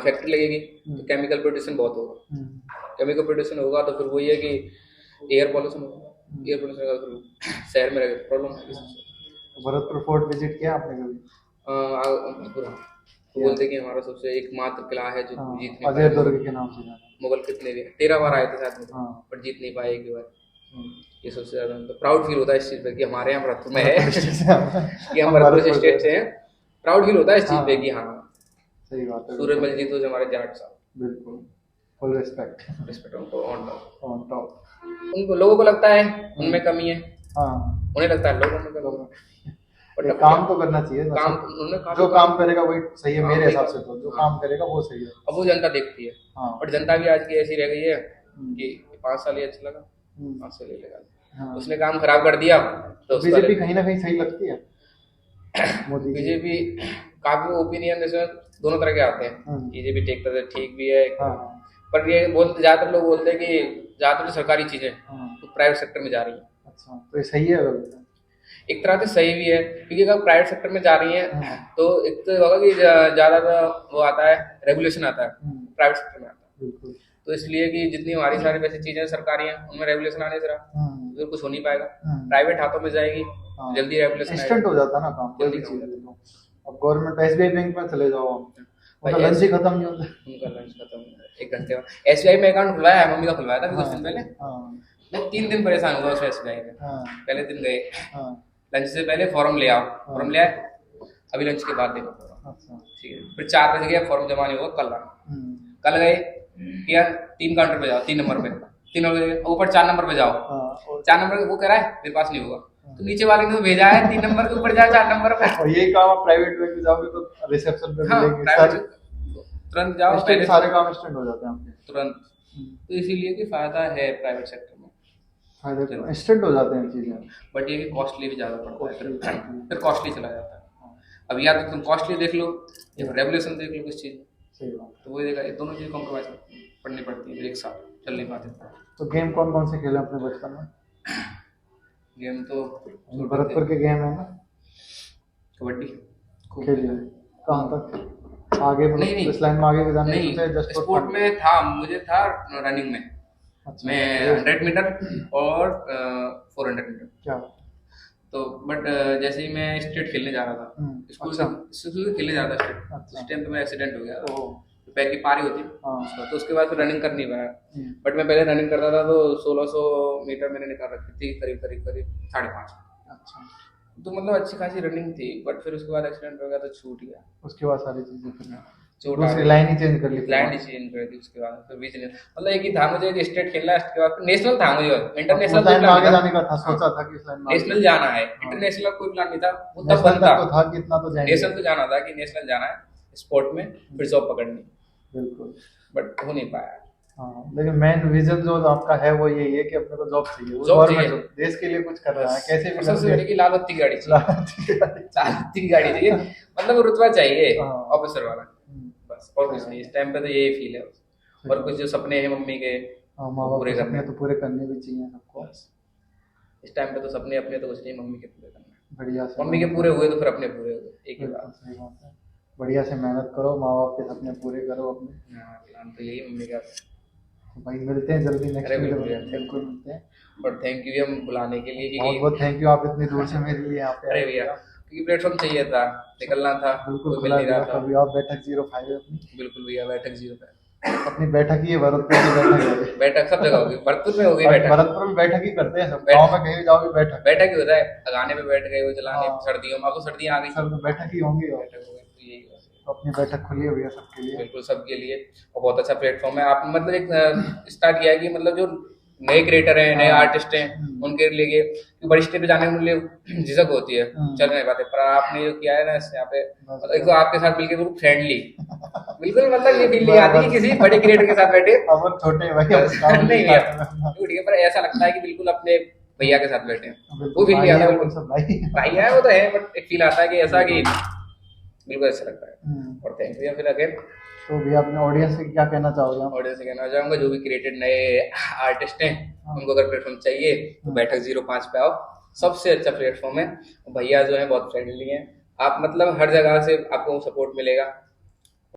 [SPEAKER 2] फैक्ट्री लगेगी तो केमिकल पोल्यूशन बहुत होगा। केमिकल पोल्यूशन होगा तो फिर वही है कि एयर पोल्यूशन होगा, एयर पोल्यूशन होगा फिर शहर में रहेगा प्रॉब्लम है।
[SPEAKER 1] भरतपुर फोर्ट विजिट किया आपने कभी?
[SPEAKER 2] बोलते कि हमारा सबसे एकमात्र किला है जो जीत नहीं
[SPEAKER 1] अजय दुर्ग के नाम से जाना।
[SPEAKER 2] मुगल कितने भी 13 बार आए थे साथ में पर जीत नहीं पाए एक बार। ये सबसे ज्यादा तो प्राउड फील होता है इस चीज पे कि हमारे यहाँ भरतपुर में है कि हम भरतपुर स्टेट से हैं। प्राउड फील होता है इस चीज पे कि हाँ
[SPEAKER 1] सही बात है।
[SPEAKER 2] सूरजमल जी तो हमारे जाट साहब
[SPEAKER 1] बिल्कुल फुल रिस्पेक्ट
[SPEAKER 2] उनको ऑन
[SPEAKER 1] टॉप।
[SPEAKER 2] उनको लोगों को लगता है उनमें कमी है, उन्हें लगता है लोगों में कमी।
[SPEAKER 1] काम तो करना चाहिए,
[SPEAKER 2] काम
[SPEAKER 1] जो काम करेगा वही सही है मेरे हिसाब से। तो जो काम करेगा वो सही है।
[SPEAKER 2] अब वो जनता देखती है और जनता भी आज की ऐसी रह गई है कि 5 साल ही अच्छा लगा 5 साल ही लगा, उसने काम खराब कर दिया तो
[SPEAKER 1] बीजेपी कहीं ना कहीं सही लगती है मोदी।
[SPEAKER 2] बीजेपी काफी ओपिनियन इसमें दोनों तरह के आते हैं। बीजेपी ठीक भी है पर ये बोलते ज्यादातर लोग बोलते हैं कि ज्यादातर सरकारी चीजें तो प्राइवेट सेक्टर में जा रही है।
[SPEAKER 1] अच्छा तो ये सही है?
[SPEAKER 2] एक तरह से सही भी है क्योंकि अगर प्राइवेट सेक्टर में जा रही है तो एक तो होगा कि ज्यादा वो आता है रेगुलेशन आता है प्राइवेट सेक्टर में आता है, तो इसलिए कि जितनी हमारी सारी वैसी चीजें सरकारी हैं उनमें रेगुलेशन आने से फिर कुछ हो नहीं पाएगा। प्राइवेट हाथों में जाएगी जल्दी रेगुलेशन
[SPEAKER 1] इंस्टेंट हो जाता ना काम जल्दी। अब गवर्नमेंट SBI बैंक में चले जाओ उनका लंच ही खत्म नहीं होता। उनका लंच खत्म 1 घंटे में। SBI में अकाउंट खुलवाया है, मम्मी का खुलवाया था कुछ दिन पहले। मैं 3 दिन परेशान हुआ उस SBI में। पहले दिन गए लंच से पहले फॉर्म ले आओ, फॉर्म ले आए अभी लंच के बाद देखो फॉर्म। ठीक है फिर 4 बजे गया फॉर्म जमा नहीं हुआ, कल गए
[SPEAKER 2] कि यार 3 काउंटर पे जाओ, 3 नंबर पे, 3 नंबर पे ऊपर 4 नंबर पे जाओ,
[SPEAKER 1] और
[SPEAKER 2] 4 नंबर वो कह रहा है मेरे पास नहीं होगा, तो नीचे वाले ने तो भेजा है 3 नंबर के ऊपर जाए 4 नंबर पे।
[SPEAKER 1] और यही काम आप प्राइवेट बैंक में जाओगे तो रिसेप्शन पे
[SPEAKER 2] हाँ
[SPEAKER 1] मिलेंगे
[SPEAKER 2] प्राइवेट तुरंत जाओ
[SPEAKER 1] इंस्टेंट,
[SPEAKER 2] पहले
[SPEAKER 1] सारे काम इंस्टेंट हो जाते हैं आपके।
[SPEAKER 2] तुरंत। तो इसीलिए कि फायदा है प्राइवेट सेक्टर में,
[SPEAKER 1] फायदे तो इंस्टेंट हो जाते हैं चीजें।
[SPEAKER 2] बट ये कि कॉस्टली भी ज़्यादा पड़ता है,
[SPEAKER 1] Costly।
[SPEAKER 2] फिर कॉस्टली चला जाता है। अब या तो तुम कॉस्टली देख लो या फिर रेगुलेशन देख लो कुछ चीज़,
[SPEAKER 1] सही बात।
[SPEAKER 2] तो वही देखा, ये दोनों चीज़ कॉम्प्रोमाइज पढ़नी पड़ती है, एक साथ चल नहीं पाते।
[SPEAKER 1] तो गेम कौन कौन से खेले अपने बचपन में?
[SPEAKER 2] गेम तो
[SPEAKER 1] भरतपुर के गेम है ना,
[SPEAKER 2] कबड्डी खूब
[SPEAKER 1] खेलिए। कहाँ तक आगे,
[SPEAKER 2] नहीं नहीं
[SPEAKER 1] इस लाइन में आगे भी जाने की
[SPEAKER 2] नहीं,
[SPEAKER 1] सोचा है जस्ट फॉर
[SPEAKER 2] स्पोर्ट
[SPEAKER 1] फन?
[SPEAKER 2] में था, मुझे था रनिंग में,
[SPEAKER 1] अच्छा,
[SPEAKER 2] मैं 100 मीटर और 400 मीटर।
[SPEAKER 1] क्या?
[SPEAKER 2] तो बट जैसे ही मैं स्टेट खेलने जा रहा था, स्कूल
[SPEAKER 1] अच्छा।
[SPEAKER 2] से खेलने जा रहा था स्टेट,
[SPEAKER 1] अच्छा।
[SPEAKER 2] उस टाइम पे मेरा एक्सीडेंट हो गया,
[SPEAKER 1] ओह,
[SPEAKER 2] तो पैर की पारी होती
[SPEAKER 1] हाँ।
[SPEAKER 2] तो उसके बाद फिर रनिंग कर नहीं पाया।
[SPEAKER 1] हम्म।
[SPEAKER 2] बट मैं पहले रनिंग करता था तो 1600 मीटर मैंने निकाल रखी थी, करीब करीब करीब 5.5।
[SPEAKER 1] अच्छा,
[SPEAKER 2] तो मतलब अच्छी खासी रनिंग थी, बट फिर उसके बाद एक्सीडेंट हो गया तो छूट गया,
[SPEAKER 1] उसके बाद सारी चीजें फिर
[SPEAKER 2] चोट आ
[SPEAKER 1] दूसरी
[SPEAKER 2] गई,
[SPEAKER 1] लाइन ही चेंज कर ली फिर।
[SPEAKER 2] लैंड चेंज कर दी उसके बाद, फिर बीच में मतलब एक ही था मुझे कि स्टेट खेलना है, उसके बाद फिर नेशनल था मुझे, इंटरनेशनल
[SPEAKER 1] उस लाइन में
[SPEAKER 2] कोई
[SPEAKER 1] आगे
[SPEAKER 2] प्लान
[SPEAKER 1] जाने का था, सोचा था कि इस लाइन में आगे
[SPEAKER 2] नेशनल जाना है, इंटरनेशनल कोई प्लान नहीं था, वो तब
[SPEAKER 1] नेशनल
[SPEAKER 2] बनता
[SPEAKER 1] तक तो था कि इतना तो जाएंगे।
[SPEAKER 2] नेशनल तो जाना था कि नेशनल जाना है स्पोर्ट में, फिर जॉब पकड़नी,
[SPEAKER 1] बिल्कुल।
[SPEAKER 2] बट हो नहीं पाया।
[SPEAKER 1] हाँ, लेकिन मेन विजन जो आपका है वो यही है कि अपने को जॉब चाहिए, वो
[SPEAKER 2] जॉब
[SPEAKER 1] गवर्नमेंट
[SPEAKER 2] चाहिए।
[SPEAKER 1] जॉब, देश के लिए कुछ कर रहा है कैसे भी
[SPEAKER 2] सबसे बड़ी
[SPEAKER 1] करके।
[SPEAKER 2] की लाल बत्ती की गाड़ी चाहिए, लाल बत्ती की गाड़ी चाहिए, मतलब रुतबा चाहिए
[SPEAKER 1] हाँ।
[SPEAKER 2] ऑफिसर वाला, बस और कुछ नहीं। इस टाइम पे तो यही फील है, और कुछ जो सपने हैं मम्मी के
[SPEAKER 1] हाँ, माँ बाप
[SPEAKER 2] पूरे
[SPEAKER 1] के
[SPEAKER 2] करने
[SPEAKER 1] सपने तो पूरे करने भी चाहिए सबको।
[SPEAKER 2] बस। इस टाइम पे तो सपने अपने तो कुछ नहीं, मम्मी के पूरे करना,
[SPEAKER 1] बढ़िया से
[SPEAKER 2] मम्मी के पूरे हुए तो फिर अपने पूरे हुए, एक ही
[SPEAKER 1] बिल्कुल
[SPEAKER 2] बात।
[SPEAKER 1] सही बात है। बढ़िया से मेहनत करो, माँ बाप के सपने पूरे करो अपने।
[SPEAKER 2] हाँ प्लान तो यही मम्मी का।
[SPEAKER 1] तो भाई मिलते हैं जल्दी नेक्स्ट
[SPEAKER 2] अरे
[SPEAKER 1] वीडियो
[SPEAKER 2] बिल्कुल यार,
[SPEAKER 1] में, बिल्कुल मिलते हैं।
[SPEAKER 2] और थैंक यू हम बुलाने के लिए,
[SPEAKER 1] बहुत
[SPEAKER 2] कि
[SPEAKER 1] बहुत थैंक यू, आप इतनी दूर से मेरे लिए यहाँ पे
[SPEAKER 2] अरे
[SPEAKER 1] आए।
[SPEAKER 2] भैया क्योंकि प्लेटफॉर्म चाहिए था, निकलना था,
[SPEAKER 1] बिल्कुल
[SPEAKER 2] कोई मिल
[SPEAKER 1] खुला
[SPEAKER 2] नहीं रहा
[SPEAKER 1] दिया,
[SPEAKER 2] था।
[SPEAKER 1] कभी आप बैठक 05 है अपनी।
[SPEAKER 2] बिल्कुल भैया, बैठक 0 पे,
[SPEAKER 1] अपनी बैठक ही है, भरतपुर की बैठक है।
[SPEAKER 2] बैठक सब जगह होगी, भरतपुर में होगी बैठक,
[SPEAKER 1] भरतपुर में बैठक ही करते हैं सब, गाँव में कहीं भी जाओगे बैठक।
[SPEAKER 2] बैठक ही होता है, लगाने पे बैठ गए वो चलाने,
[SPEAKER 1] हाँ।
[SPEAKER 2] सर्दियों में, अब तो सर्दियाँ आ गई,
[SPEAKER 1] सब तो बैठक ही होंगी, और
[SPEAKER 2] बैठक हो गई, तो यही बस।
[SPEAKER 1] तो अपनी बैठक खुली हुई है सबके लिए।
[SPEAKER 2] बिल्कुल सबके लिए, और बहुत अच्छा प्लेटफॉर्म है। आप मतलब एक स्टार्ट किया है कि मतलब जो नए क्रिएटर हैं, नए आर्टिस्ट हैं, उनके लिए कि बड़ी स्टेज पे जाने के लिए झिझक होती है, चल नहीं पाते, पर आपने जो किया है ना यहाँ पे, मतलब एक तो आपके साथ मिलकर बिल्कुल फ्रेंडली, बिल्कुल मतलब ये फील नहीं आती कि किसी बड़े क्रिएटर के साथ बैठे,
[SPEAKER 1] अब वो छोटे भाई अब काम
[SPEAKER 2] नहीं
[SPEAKER 1] नहीं
[SPEAKER 2] भैया ठीक है, पर ऐसा लगता है कि बिल्कुल अपने भैया के साथ बैठे हैं,
[SPEAKER 1] बिल्कुल
[SPEAKER 2] वो फील नहीं
[SPEAKER 1] भाई
[SPEAKER 2] आता,
[SPEAKER 1] है,
[SPEAKER 2] बिल्कुल
[SPEAKER 1] वो सब भाई।
[SPEAKER 2] भाई है वो तो है, बट एक फील आता है कि ऐसा कि बिल्कुल अच्छा लगता है। और थैंक यू फिर अगेन।
[SPEAKER 1] तो भी अपने ऑडियंस से क्या कहना चाहोगे आप?
[SPEAKER 2] ऑडियंस से कहना चाहूंगा, जो भी क्रिएटेड नए आर्टिस्ट हैं, उनको अगर प्लेटफॉर्म चाहिए तो बैठक 05 पे आओ, सबसे अच्छा प्लेटफॉर्म है। भैया जो है बहुत फ्रेंडली हैं, आप मतलब हर जगह से आपको सपोर्ट मिलेगा,